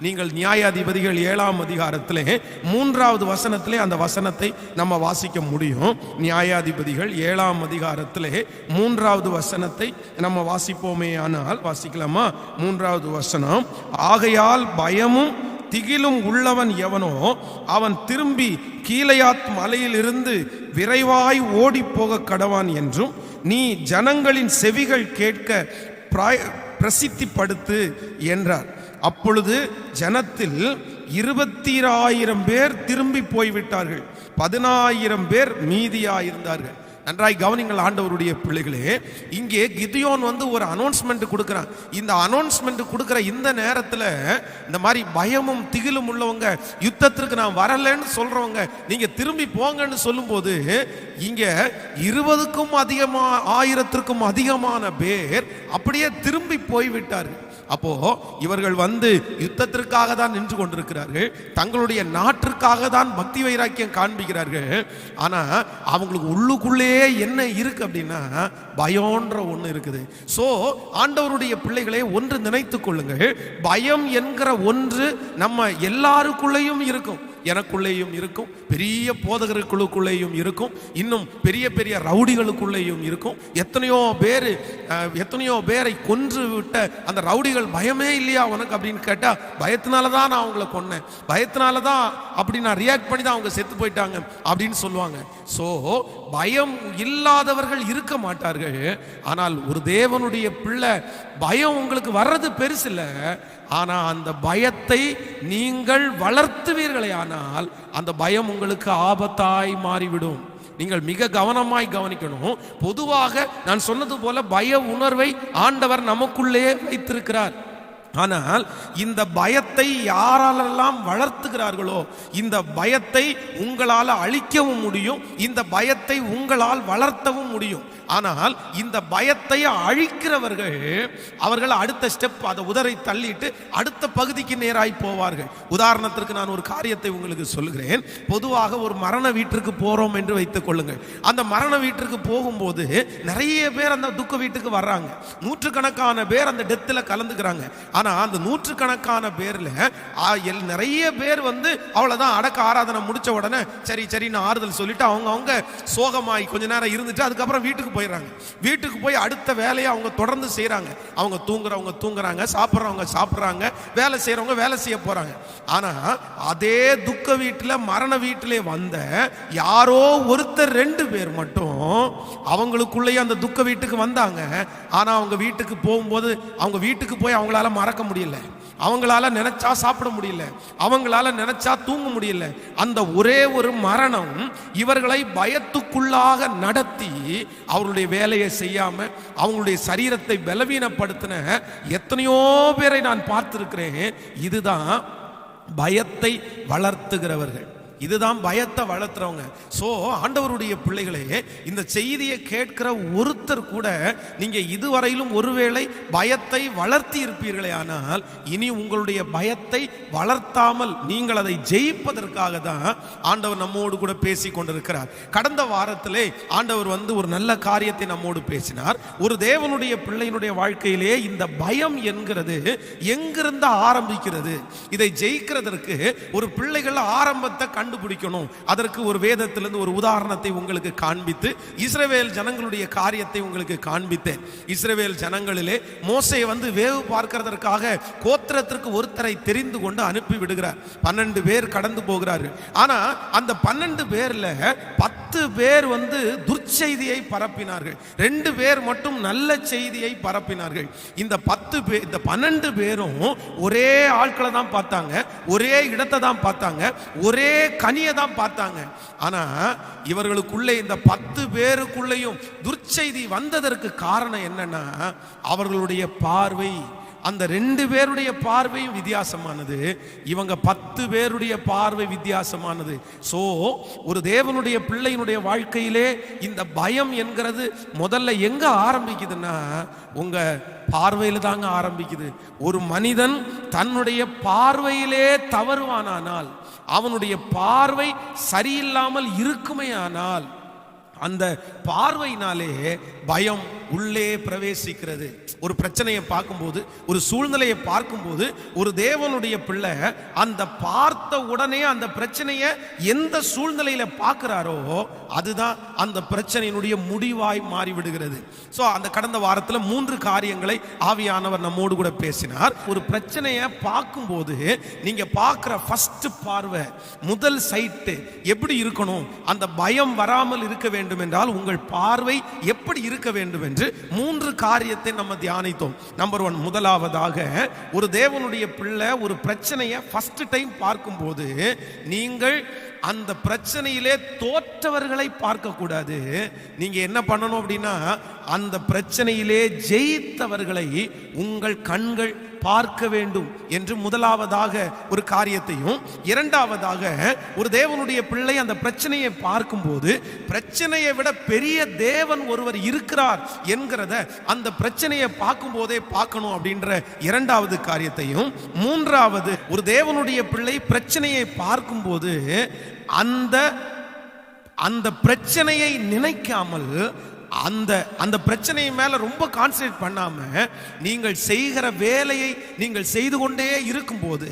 நீங்கள் நியாயாதிபதிகள் 7ஆம் அதிகாரத்திலே 3வது வசனத்திலே அந்த வசனத்தை நம்ம வாசிக்க முடியும். நியாயாதிபதிகள் 7ஆம் அதிகாரத்திலே 3வது வசனத்தை நம்ம வாசிப்போமே ஆனால் வாசிக்கலாமா? 3வது வசனம், ஆகையால் பயமும் திகிலும் உள்ளவன் எவனோ அவன் திரும்பி கீலேயாத் மலையிலிருந்து விரைவாய் ஓடி போக கடவான் என்றும் நீ ஜனங்களின் செவிகள் கேட்க பிரசித்திப்படுத்து என்றார். அப்பொழுது ஜனத்தில் 20,000 பேர் திரும்பி போய்விட்டார்கள், 10,000 பேர் மீதியாயிருந்தார்கள். நன்றாய் கவனிங்கள் ஆண்டவருடைய பிள்ளைகளே. இங்கே கிதியோன் ஒரு அனௌன்ஸ்மெண்ட் கொடுக்கிறான். இந்த அனௌன்ஸ்மெண்ட் கொடுக்கிற இந்த நேரத்தில் இந்த மாதிரி பயமும் திகிலும் உள்ளவங்க, யுத்தத்திற்கு நான் வரலன்னு சொல்றவங்க நீங்க திரும்பி போங்கன்னு சொல்லும்போது இங்க 20க்கும் அதிகமான 1000க்கும் அதிகமான பேர் அப்படியே திரும்பி போய்விட்டார்கள். அப்போ இவர்கள் யுத்தத்திற்காக தான் நின்று கொண்டிருக்கிறார்கள், தங்களுடைய நாட்டிற்காக தான் பக்தி வைராக்கியம் காண்பிக்கிறார்கள். ஆனா அவங்களுக்கு உள்ளுக்குள்ளே என்ன இருக்கு அப்படின்னா பயம்ன்ற ஒன்று இருக்குது. சோ ஆண்டவருடைய பிள்ளைகளே, ஒன்று நினைத்துக் கொள்ளுங்கள், பயம் என்கிற ஒன்று நம்ம எல்லாருக்குள்ளேயும் இருக்கும். எனக்குள்ளேயும் இருக்கும், பெரிய போதகர்களுக்குள்ளேயும் இருக்கும், இன்னும் பெரிய பெரிய ரவுடிகளுக்குள்ளேயும் இருக்கும். எத்தனையோ பேரை கொன்று விட்ட அந்த ரவுடிகள் பயமே இல்லையா உனக்கு அப்படின்னு கேட்டா, பயத்தினாலதான் நான் அவங்களை கொன்னேன், பயத்தினாலதான் அப்படி நான் ரியாக்ட் பண்ணி தான் அவங்க செத்து போயிட்டாங்க அப்படின்னு சொல்லுவாங்க. சோ பயம் இல்லாதவர்கள் இருக்க மாட்டார்கள். ஆனால் ஒரு தேவனுடைய பிள்ளை, பயம் உங்களுக்கு வர்றது பெருசு இல்லை, ஆனா அந்த பயத்தை நீங்கள் வளர்த்துவீர்களே ஆனால் அந்த பயம் உங்களுக்கு ஆபத்தாய் மாறிவிடும். நீங்கள் மிக கவனமாய் கவனிக்கணும். பொதுவாக நான் சொன்னது போல பய உணர்வை ஆண்டவர் நமக்குள்ளே வைத்திருக்கிறார். ஆனால் இந்த பயத்தை யாரெல்லாம் வளர்த்துகிறார்களோ இந்த பயத்தை உங்களால் அழிக்கவும் முடியும், இந்த பயத்தை உங்களால் வளர்த்தவும் முடியும். ஆனால் இந்த பயத்தை அழிக்கிறவர்கள் அவர்கள் அடுத்த ஸ்டெப், அதை உதரை தள்ளிட்டு அடுத்த பகுதிக்கு நேராய் போவார்கள். உதாரணத்திற்கு நான் ஒரு காரியத்தை உங்களுக்கு சொல்கிறேன். பொதுவாக ஒரு மரண வீட்டிற்கு போறோம் என்று வைத்துக் கொள்ளுங்கள். அந்த மரண வீட்டிற்கு போகும்போது நிறைய பேர் அந்த துக்க வீட்டுக்கு வர்றாங்க, நூற்றுக்கணக்கான பேர் அந்த டெத்தில் கலந்துக்கிறாங்க. ஆனா அந்த நூற்றுக்கணக்கான பேர்ல நிறைய பேர் அவ்வளவுதான் அடக்க ஆராதனை முடிச்ச உடனே சரி நான் ஆறுதல் சொல்லிட்டு அவங்க சோகமாய் கொஞ்ச நேரம் இருந்துட்டு அதுக்கப்புறம் வீட்டுக்கு போயிடுறாங்க. வீட்டுக்கு போய் அடுத்த வேலையை அவங்க தொடர்ந்து செய்யறாங்க. அவங்க தூங்குறாங்க, சாப்பிட்றவங்க சாப்பிட்றாங்க, வேலை செய்யறவங்க வேலை செய்ய போறாங்க. ஆனா அதே துக்க வீட்டுல மரண வீட்டிலே வந்த யாரோ ஒருத்தர் 2 பேர் மட்டும் அவங்களுக்குள்ளேயே அந்த துக்க வீட்டுக்கு வந்தாங்க. ஆனா அவங்க வீட்டுக்கு போகும்போது அவங்க வீட்டுக்கு போய் அவங்களால மறக்க முடியல, அவங்களால நினைச்சா சாப்பிட முடியல, அவங்களால நினைச்சா தூங்க முடியல. அந்த ஒரே ஒரு மரணம் இவர்களை பயத்துக்குள்ளாக நடத்தி அவருடைய வேலையை செய்யாம அவங்களுடைய சரீரத்தை பலவீனப்படுத்தின எத்தனையோ பேரை நான் பார்த்திருக்கிறேன். இதுதான் பயத்தை வளர்த்துகிறவர்கள், இதுதான் பயத்தை வளர்த்துறவங்க. சோ ஆண்டவருடைய பிள்ளைகளே, இந்த செய்தியை கேட்கிற ஒருத்தர் கூட நீங்க இதுவரையிலும் ஒருவேளை பயத்தை வளர்த்தி இருப்பீர்களே, ஆனால் இனி உங்களுடைய பயத்தை வளர்த்தாமல் நீங்கள் அதை ஜெயிப்பதற்காக தான் ஆண்டவர் நம்மோடு கூட பேசி கொண்டிருக்கிறார். கடந்த வாரத்திலே ஆண்டவர் ஒரு நல்ல காரியத்தை நம்மோடு பேசினார். ஒரு தேவனுடைய பிள்ளையினுடைய வாழ்க்கையிலே இந்த பயம் என்கிறது எங்கிருந்து ஆரம்பிக்கிறது, இதை ஜெயிக்கிறதற்கு ஒரு பிள்ளைகள் ஆரம்பத்தை கண்டுபிடிக்கணும். அதற்கு ஒரு வேதத்திலிருந்து ஒரு உதாரணத்தை உங்களுக்கு காண்பித்து இஸ்ரவேல் ஜனங்களுடைய காரியத்தை உங்களுக்கு காண்பித்தேன். இஸ்ரவேல் ஜனங்களிலே மோசே வேவு பார்க்கிறதற்காக கோத்திரத்திற்கு ஒருத்தரை தெரிந்து கொண்டு அனுப்பி விடுகிறார். 12 பேர் கடந்து போகிறார்கள். ஆனா அந்த 12 பேர்ல 10 பேர் துர்ச்செய்தியை பரப்பினார்கள், 2 பேர் மட்டும் நல்ல செய்தியை பரப்பினார்கள். இந்த 10 பேர், இந்த 12 பேரும் ஒரே ஆட்களை தான் பார்த்தாங்க, ஒரே இடத்தை தான் பார்த்தாங்க, ஒரே கனியை தான் பார்த்தாங்க. ஆனா இவர்களுக்குள்ளே இந்த 10 பேருக்குள்ளேயும் துர்ச்செய்தி வந்ததற்கு காரணம் என்னன்னா அவர்களுடைய பார்வை. அந்த 2 பேருடைய பார்வையும் வித்தியாசமானது, இவங்க 10 பேருடைய பார்வை வித்தியாசமானது. சோ ஒரு தேவனுடைய பிள்ளையினுடைய வாழ்க்கையிலே இந்த பயம் என்கிறது முதல்ல எங்க ஆரம்பிக்குதுன்னா உங்க பார்வையில தாங்க ஆரம்பிக்குது. ஒரு மனிதன் தன்னுடைய பார்வையிலே தவறுவானால், அவனுடைய பார்வை சரியில்லாமல் இருக்குமே ஆனால் அந்த பார்வையினாலே பயம் உள்ளே பிரவேசிக்கிறது. ஒரு பிரச்சனையை பார்க்கும்போது, ஒரு சூழ்நிலையை பார்க்கும்போது, ஒரு தேவனுடைய பிள்ளை அந்த பார்த்த உடனே அந்த பிரச்சனையை எந்த சூழ்நிலையில பார்க்கிறாரோ அதுதான் அந்த பிரச்சனையினுடைய முடிவாய் மாறிவிடுகிறது. சோ அந்த கடந்த வாரத்தில் 3 காரியங்களை ஆவியானவர் நம்மோடு கூட பேசினார். ஒரு பிரச்சனையை பார்க்கும்போது நீங்க பார்க்கிற ஃபர்ஸ்ட் பார்வை, முதல் சைட் எப்படி இருக்கணும்? அந்த பயம் வராமல் இருக்க வேண்டும் என்றால் உங்கள் பார்வை எப்படி இருக்க வேண்டும் என்று 3 காரியத்தை நம்ம தியானித்தோம். நம்பர் 1, முதலாவதாக ஒரு தேவனுடைய பிள்ளை ஒரு பிரச்சனையை ஃபர்ஸ்ட் டைம் பார்க்கும்போது நீங்கள் அந்த பிரச்சனையிலே தோற்றவர்களை பார்க்க கூடாது. நீங்க என்ன பண்ணணும் அப்படின்னா, அந்த பிரச்சனையிலே ஜெயித்தவர்களை உங்கள் கண்கள் பார்க்க வேண்டும் என்று முதலாவதாக ஒரு காரியத்தையும், இரண்டாவதாக ஒரு தேவனுடைய பிள்ளை அந்த பிரச்சனையை பார்க்கும்போது பிரச்சனையை விட பெரிய தேவன் ஒருவர் இருக்கிறார் என்கிறத அந்த பிரச்சனையை பார்க்கும் போதே பார்க்கணும் அப்படின்ற இரண்டாவது காரியத்தையும், மூன்றாவது ஒரு தேவனுடைய பிள்ளை பிரச்சனையை பார்க்கும்போது அந்த பிரச்சனையை நினைக்காமல் அந்த பிரச்சனை மேல ரொம்ப கான்சென்ட்ரேட் பண்ணாம நீங்கள் செய்கிற வேலையை நீங்கள் செய்து கொண்டே இருக்கும்போது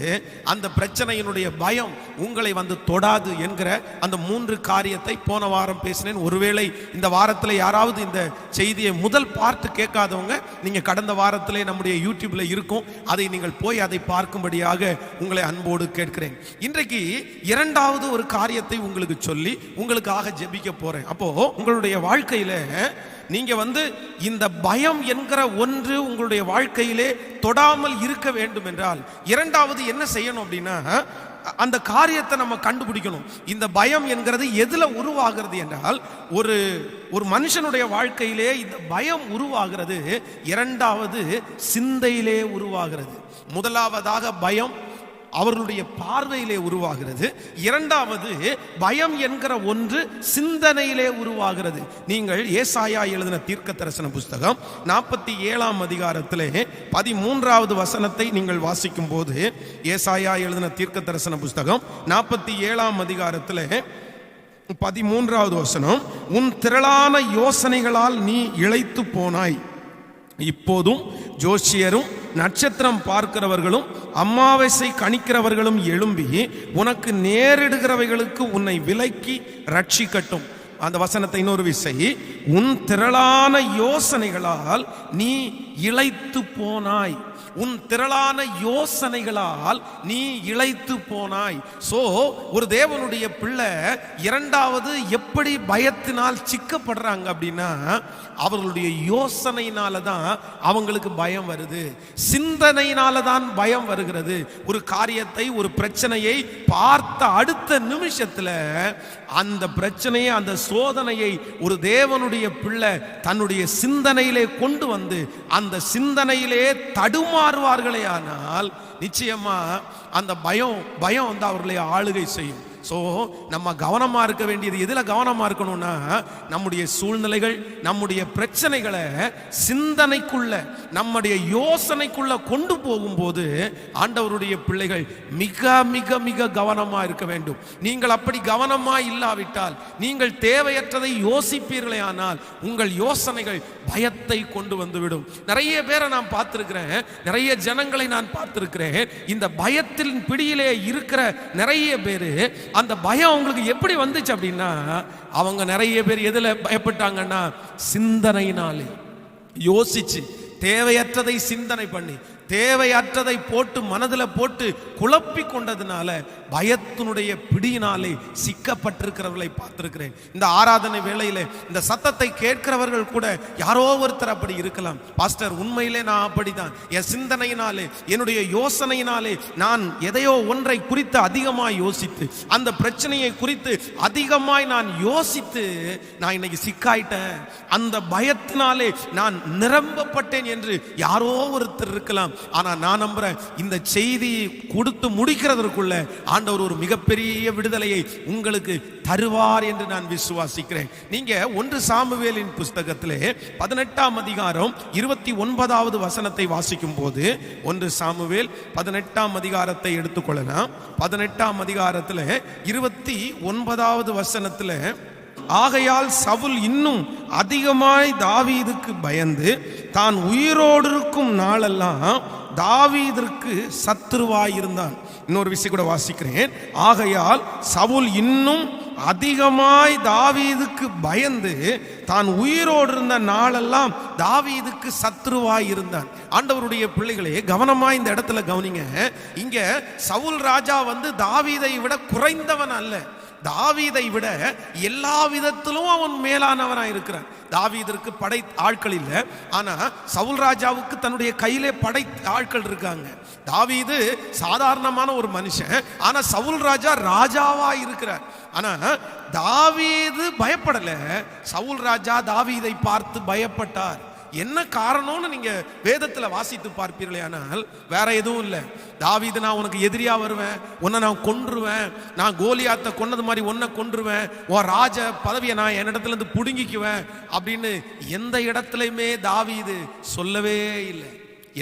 அந்த பிரச்சனையினுடைய பயம் உங்களை வந்து தொடாது என்கிற அந்த 3 காரியத்தை போன வாரம் பேசினேன். ஒருவேளை இந்த வாரத்தில் யாராவது இந்த செய்தியை முதல் பார்த்து கேட்காதவங்க, நீங்க கடந்த வாரத்திலே நம்முடைய யூடியூப்ல இருக்கும், அதை நீங்கள் போய் அதை பார்க்கும்படியாக உங்களை அன்போடு கேட்கிறேன். இன்றைக்கு இரண்டாவது ஒரு காரியத்தை உங்களுக்கு சொல்லி உங்களுக்காக ஜெபிக்க போறேன். அப்போ உங்களுடைய வாழ்க்கையில நீங்க இந்த பயம் என்கிற ஒன்று உங்களுடைய வாழ்க்கையிலே தொடாமல் இருக்க வேண்டும் என்றால் இரண்டாவது என்ன செய்யணும் அப்படின்னா, அந்த காரியத்தை நம்ம கண்டுபிடிக்கணும். இந்த பயம் என்கிறது எதுல உருவாகிறது என்றால், ஒரு மனுஷனுடைய வாழ்க்கையிலே இந்த பயம் உருவாகிறது இரண்டாவது சிந்தையிலே உருவாகிறது. முதலாவதாக பயம் அவர்களுடைய பார்வையிலே உருவாகிறது, இரண்டாவது பயம் என்கிற ஒன்று சிந்தனையிலே உருவாகிறது. நீங்கள் ஏசாயா எழுதின தீர்க்கதரிசன புஸ்தகம் 47ஆம் அதிகாரத்திலே 13வது வசனத்தை நீங்கள் வாசிக்கும் போது, ஏசாயா எழுதின தீர்க்கதரிசன புஸ்தகம் 47ஆம் அதிகாரத்திலே 13வது வசனம், உன் திரளான யோசனைகளால் நீ இளைத்து போனாய், இப்போதும் ஜோசியரும் நட்சத்திரம் பார்க்கிறவர்களும் அமாவாசை கணிக்கிறவர்களும் எழும்பி உனக்கு நேரிடுகிறவைகளுக்கு உன்னை விலக்கி ரட்சிக்கட்டும். அந்த வசனத்தை இன்னொரு விசை, உன் திரளான யோசனைகளால் நீ இளைத்து போனாய், உன் திரளான யோசனைகளால் நீ இளைத்து போனாய். சோ ஒரு தேவனுடைய பிள்ளை இரண்டாவது எப்படி பயத்தினால் சிக்கப்படுறாங்க அப்படின்னா, அவர்களுடைய யோசனையினால தான் அவங்களுக்கு பயம் வருது, சிந்தனையினால தான் பயம் வருகிறது. ஒரு காரியத்தை, ஒரு பிரச்சனையை பார்த்த அடுத்த நிமிஷத்துல அந்த பிரச்சனையை, அந்த சோதனையை ஒரு தேவனுடைய பிள்ளை தன்னுடைய சிந்தனையிலே கொண்டு வந்து அந்த சிந்தனையிலே தடுமாறுவார்களே ஆனால் நிச்சயமா அந்த பயம் அவர்களை ஆளுகை செய்யும். ஸோ நம்ம கவனமா இருக்க வேண்டியது எதுல கவனமா இருக்கணும்னா, நம்முடைய சூழ்நிலைகள், நம்முடைய பிரச்சனைகளை சிந்தனைக்குள்ள, நம்முடைய யோசனைக்குள்ள கொண்டு போகும்போது ஆண்டவருடைய பிள்ளைகள் மிக மிக மிக கவனமா இருக்க வேண்டும். நீங்கள் அப்படி கவனமா இல்லாவிட்டால், நீங்கள் தேவையற்றதை யோசிப்பீர்களே ஆனால் உங்கள் யோசனைகள் பயத்தை கொண்டு வந்துவிடும். நிறைய பேரை நான் பார்த்திருக்கிறேன், நிறைய ஜனங்களை நான் பார்த்திருக்கிறேன். இந்த பயத்தின் பிடியிலே இருக்கிற நிறைய பேரு, அந்த பயம் அவங்களுக்கு எப்படி வந்துச்சு அப்படின்னா, அவங்க நிறைய பேர் எதுல பயப்பட்டாங்கன்னா, சிந்தனையினாலே யோசிச்சு தேவையற்றதை சிந்தனை பண்ணி தேவையற்றதை போட்டு மனதில் போட்டு குழப்பி கொண்டதுனால பயத்தினுடைய பிடியினாலே சிக்கப்பட்டிருக்கிறவர்களை பார்த்திருக்கிறேன். இந்த ஆராதனை வேளையிலே இந்த சத்தத்தை கேட்கிறவர்கள் கூட யாரோ ஒருத்தர் அப்படி இருக்கலாம். பாஸ்டர், உண்மையிலே நான் அப்படிதான், என் சிந்தனையினாலே, என்னுடைய யோசனையினாலே நான் எதையோ ஒன்றை குறித்து அதிகமாய் யோசித்து, அந்த பிரச்சனையை குறித்து அதிகமாய் நான் யோசித்து நான் இன்னைக்கு சிக்காயிட்டேன், அந்த பயத்தினாலே நான் நிரம்பப்பட்டேன் என்று யாரோ ஒருத்தர் இருக்கலாம். ஆனா நான் நம்புறேன், இந்த செய்தியை கொடுத்து முடிக்கிறதற்குள்ள ஆண்டவர் ஒரு மிகப்பெரிய விடுதலையை உங்களுக்கு தருவார் என்று நான் விசுவாசிக்கிறேன். நீங்க 1 சாமுவேலின் புஸ்தகத்திலே 18ஆம் அதிகாரம் 29வது வசனத்தை வாசிக்கும் போது, 1 சாமுவேல் 18ஆம் அதிகாரத்தை எடுத்துக்கொள்ளலாம். 18ஆம் அதிகாரத்தில் 29வது வசனத்தில் ஆகையால் சவுல் இன்னும் அதிகமாய் தாவீதுக்கு பயந்து தான் உயிரோடு இருக்கும் நாளெல்லாம் தாவீதிற்கு சத்துருவாயிருந்தான். இன்னொரு விஷயம் கூட வாசிக்கிறேன். ஆகையால் சவுல் இன்னும் அதிகமாய் தாவீதுக்கு பயந்து தான் உயிரோடு இருந்த நாளெல்லாம் தாவீதுக்கு சத்துருவாய் இருந்தான். ஆண்டவருடைய பிள்ளைகளே, கவனமா இந்த இடத்துல கவனிங்க. இங்க சவுல் ராஜா தாவீதை விட குறைந்தவன் அல்ல, தாவீதை விட எல்லா விதத்திலும் அவன் மேலானவனாய் இருக்கிறான். தாவீதிற்கு படை ஆட்கள் இல்லை, ஆனா சவுல் ராஜாவுக்கு தன்னுடைய கையிலே படை ஆட்கள் இருக்காங்க. தாவீது சாதாரணமான ஒரு மனுஷன், ஆனா சவுல் ராஜா ராஜாவா இருக்கிறார். ஆனா தாவீது பயப்படல, சவுல் ராஜா தாவீதை பார்த்து பயப்பட்டார். என்ன காரணம்னு நீங்க வேதத்துல வாசித்து பார்ப்பீர்களே, ஆனால் வேற எதுவும் இல்லை. தாவீது, நான் உனக்கு எதிரியா வருவேன், உன்னை நான் கொன்றுவேன், நான் கோலியாத்தை கொன்னது மாதிரி உன்னை கொன்றுவேன், உன் ராஜ பதவியை நான் என்னிடத்துல இருந்து புடுங்கிக்குவேன் அப்படின்னு எந்த இடத்துலையுமே தாவீது சொல்லவே இல்லை,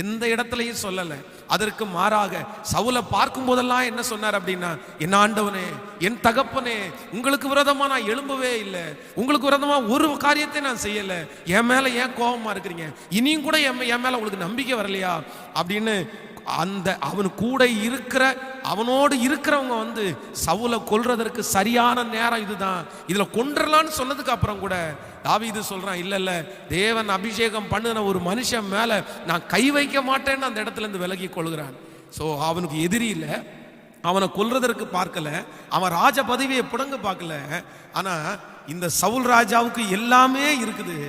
எந்த இடத்துலையும் சொல்லலை. அதற்கு மாறாக சவுலை பார்க்கும் போதெல்லாம் என்ன சொன்னார் அப்படின்னா, என் ஆண்டவனே, என் தகப்பனே, உங்களுக்கு விரோதமா நான் எழும்பவே இல்லை, உங்களுக்கு விரோதமா ஒரு காரியத்தை நான் செய்யல, என் மேல ஏன் கோபமா இருக்கிறீங்க, இனியும் கூட என் மேல உங்களுக்கு நம்பிக்கை வரலையா அப்படின்னு அந்த அவன் கூட இருக்கிற அவனோடு இருக்கிறவங்க சவுலை கொல்றதற்கு சரியான நேரம் இதுதான், இதுல கொன்றலான்னு சொன்னதுக்கு அப்புறம் கூட தாவீது சொல்றான், இல்ல இல்ல, தேவன் அபிஷேகம் பண்ணின ஒரு மனுஷன் மேல நான் கை வைக்க மாட்டேன்னு அந்த இடத்துல இருந்து விலகி கொள்கிறான். சோ அவனுக்கு எதிரி இல்ல, அவனை கொல்றதற்கு பார்க்கல, அவன் ராஜ பதவியை புடங்க பார்க்கல. ஆனா இந்த சவுல் ராஜாவுக்கு எல்லாமே இருக்குது,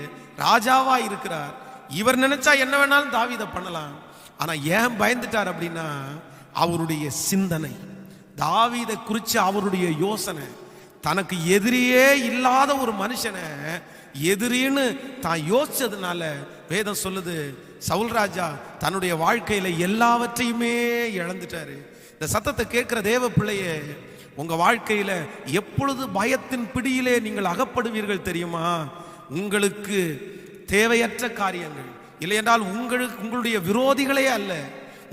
ராஜாவா இருக்கிறார். இவர் நினைச்சா என்ன வேணாலும் தாவீதை பண்ணலாம். ஆனா ஏன் பயந்துட்டார் அப்படின்னா, அவருடைய சிந்தனை, தாவீதை குறிச்சு அவருடைய யோசனை, தனக்கு எதிரியே இல்லாத ஒரு மனுஷனை எதிரின்னு தான் யோசிச்சதுனால வேதம் சொல்லுது, சவுல் ராஜா தன்னுடைய வாழ்க்கையில எல்லாவற்றையுமே இழந்துட்டாரு. இந்த சத்தத்தை கேட்கிற தேவ பிள்ளையே, உங்க வாழ்க்கையில எப்பொழுது பயத்தின் பிடியிலே நீங்கள் அகப்படுவீர்கள் தெரியுமா? உங்களுக்கு தேவையற்ற காரியங்கள் இல்லை என்றால் உங்களுடைய விரோதிகளே அல்ல,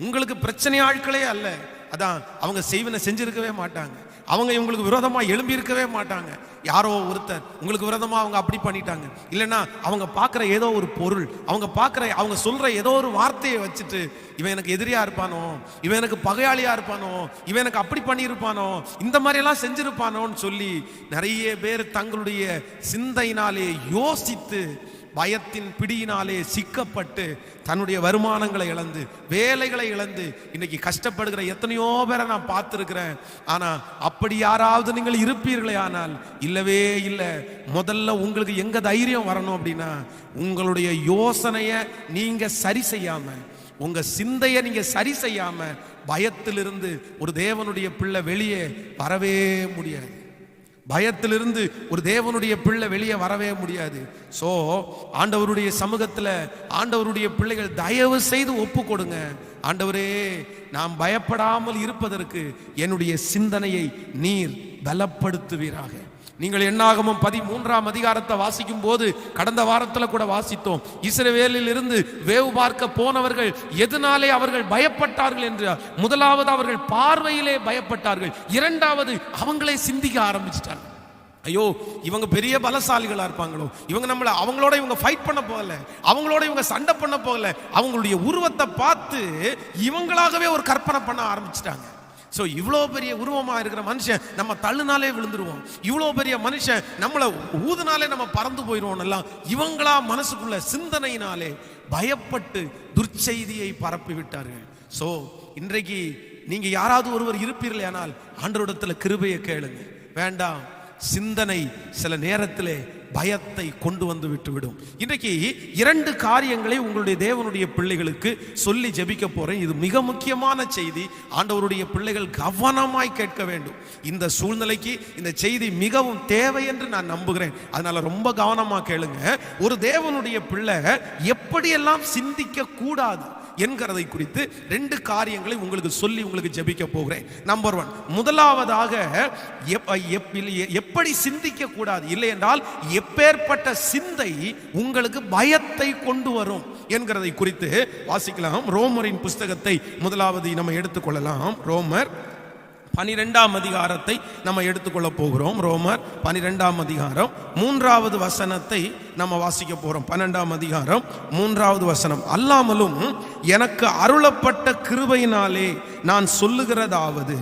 உங்களுக்கு பிரச்சனை ஆட்களே அல்ல, அதான் அவங்க செய்வனை செஞ்சிருக்கவே மாட்டாங்க, அவங்க இவங்களுக்கு விரோதமா எழும்பி இருக்கவே மாட்டாங்க. யாரோ ஒருத்தர் உங்களுக்கு விரோதமா அவங்க அப்படி பண்ணிட்டாங்க, இல்லைன்னா அவங்க பார்க்குற ஏதோ ஒரு பொருள், அவங்க சொல்ற ஏதோ ஒரு வார்த்தையை வச்சுட்டு இவன் எனக்கு எதிரியா இருப்பானோ, இவன் எனக்கு பகையாளியா இருப்பானோ, இவன் எனக்கு அப்படி பண்ணியிருப்பானோ, இந்த மாதிரி எல்லாம் செஞ்சிருப்பானோன்னு சொல்லி நிறைய பேர் தங்களுடைய சிந்தையினாலே யோசித்து பயத்தின் பிடியினாலே சிக்கப்பட்டு தன்னுடைய வருமானங்களை இழந்து, வேலைகளை இழந்து இன்னைக்கு கஷ்டப்படுகிற எத்தனையோ பேரை நான் பார்த்துருக்கிறேன். ஆனா அப்படி யாராவது நீங்கள் இருப்பீர்களே ஆனால் இல்லவே இல்லை. முதல்ல உங்களுக்கு எங்க தைரியம் வரணும் அப்படின்னா, உங்களுடைய யோசனையை நீங்க சரி செய்யாம, உங்க சிந்தையை நீங்க சரி செய்யாம பயத்திலிருந்து ஒரு தேவனுடைய பிள்ளை வெளியே வரவே முடியாது. பயத்திலிருந்து ஒரு தேவனுடைய பிள்ளை வெளியே வரவே முடியாது. சோ ஆண்டவருடைய சமூகத்துல ஆண்டவருடைய பிள்ளைகள் தயவு செய்து ஒப்பு கொடுங்க. ஆண்டவரே, நாம் பயப்படாமல் இருப்பதற்கு என்னுடைய சிந்தனையை நீர் பலப்படுத்துவீராக. நீங்கள் என்னாகமம் 13ஆம் அதிகாரத்தை வாசிக்கும் போது கடந்த வாரத்துல கூட வாசித்தோம், இஸ்ரவேலில் இருந்து வேவு பார்க்க போனவர்கள் எதனாலே அவர்கள் பயப்பட்டார்கள் என்று, முதலாவது அவர்கள் பார்வையிலே பயப்பட்டார்கள், இரண்டாவது அவங்களே சிந்திக்க ஆரம்பிச்சிட்டாங்க. ஐயோ, இவங்க பெரிய பலசாலிகளா இருப்பாங்களோ, அவங்களோட இவங்க ஃபைட் பண்ண போகல, அவங்களோட இவங்க சண்டை பண்ண போகல, அவங்களுடைய உருவத்தை பார்த்து இவங்களாகவே ஒரு கற்பனை பண்ண ஆரம்பிச்சிட்டாங்க. ஸோ இவ்வளோ பெரிய உருவமா இருக்கிற மனுஷன் நம்ம தள்ளுனாலே விழுந்துருவோம், இவ்வளோ பெரிய மனுஷன் நம்மளை ஊதுனாலே நம்ம பறந்து போயிடுவோம் எல்லாம் இவங்களா மனசுக்குள்ள சிந்தனையினாலே பயப்பட்டு துர்ச்செய்தியை பரப்பி விட்டார்கள். ஸோ இன்றைக்கு நீங்க யாராவது ஒருவர் இருப்பீர்களே ஆனால் ஆண்டவரிடத்துல கிருபையை கேளுங்க. வேண்டாம், சிந்தனை சில நேரத்திலே பயத்தை கொண்டு வந்து விட்டுவிடும். இன்றைக்கு 2 காரியங்களை உங்களுடைய தேவனுடைய பிள்ளைகளுக்கு சொல்லி ஜெபிக்க போறேன். இது மிக முக்கியமான செய்தி, ஆண்டவருடைய பிள்ளைகள் கவனமாய் கேட்க வேண்டும். இந்த சூழ்நிலைக்கு இந்த செய்தி மிகவும் தேவை என்று நான் நம்புகிறேன். அதனால ரொம்ப கவனமா கேளுங்க. ஒரு தேவனுடைய பிள்ளை எப்படியெல்லாம் சிந்திக்க கூடாது என்கிறதை குறித்து 2 காரியங்களை உங்களுக்கு சொல்லி உங்களுக்கு ஜெபிக்க போகிறேன். நம்பர் 1, முதலாவதாக எப்படி சிந்திக்க கூடாது, இல்லை என்றால் எப்பேற்பட்ட சிந்தை உங்களுக்கு பயத்தை கொண்டு வரும் என்கிறதை குறித்து வாசிக்கலாம். ரோமரின் புஸ்தகத்தை முதலாவது நம்ம எடுத்துக்கொள்ளலாம். ரோமர் 12ஆம் அதிகாரத்தை நம்ம எடுத்துக்கொள்ள போகிறோம். ரோமர் 12ஆம் அதிகாரம் 3வது வசனத்தை நம்ம வாசிக்க போறோம். 12ஆம் அதிகாரம் 3வது வசனம். அல்லாமலும் எனக்கு அருளப்பட்ட கிருபையினாலே நான் சொல்லுகிறதாவது,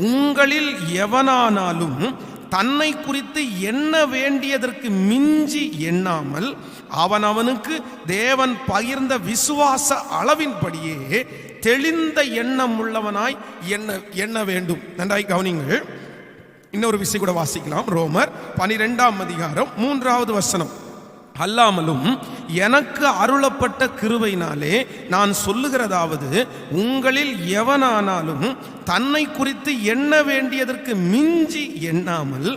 உங்களில் எவனானாலும் தன்னை குறித்து எண்ண வேண்டியதற்கு மிஞ்சி எண்ணாமல் அவனவனுக்கு தேவன் பகிர்ந்த விசுவாச அளவின்படியே தெளிந்த எண்ணம் உள்ளவனாய் எண்ண வேண்டும். நன்றாய் கவனிங்கள். இன்னொரு விஷயம் கூட வாசிக்கலாம். ரோமர் 12ஆம் அதிகாரம் 3வது வசனம். அல்லாமலும் எனக்கு அருளப்பட்ட கிருபையினாலே நான் சொல்லுகிறதாவது, உங்களில் எவனானாலும் தன்னை குறித்து எண்ண வேண்டியதற்கு மிஞ்சி எண்ணாமல்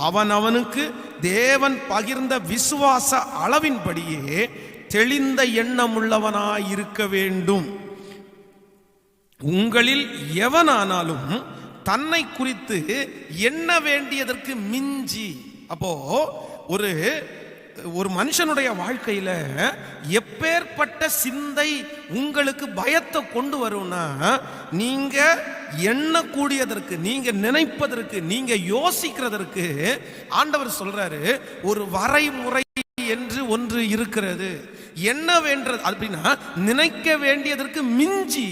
அவனவனுக்கு தேவன் பகிர்ந்த விசுவாச அளவின்படியே தெளிந்த எண்ணம் உள்ளவனாய் இருக்க வேண்டும். உங்களில் எவனானாலும் தன்னை குறித்து எண்ண வேண்டியதற்கு மிஞ்சி. அப்போ ஒரு மனுஷனுடைய வாழ்க்கையில எப்பேற்பட்ட சிந்தை உங்களுக்கு பயத்தை கொண்டு வரும்னா, நீங்க எண்ணக்கூடியதற்கு, நீங்க நினைப்பதற்கு, நீங்க யோசிக்கிறதற்கு ஆண்டவர் சொல்றாரு, ஒரு வரைமுறை என்று ஒன்று இருக்கிறது. என்ன வேண்டது அப்படின்னா, நினைக்க வேண்டியதற்கு மிஞ்சி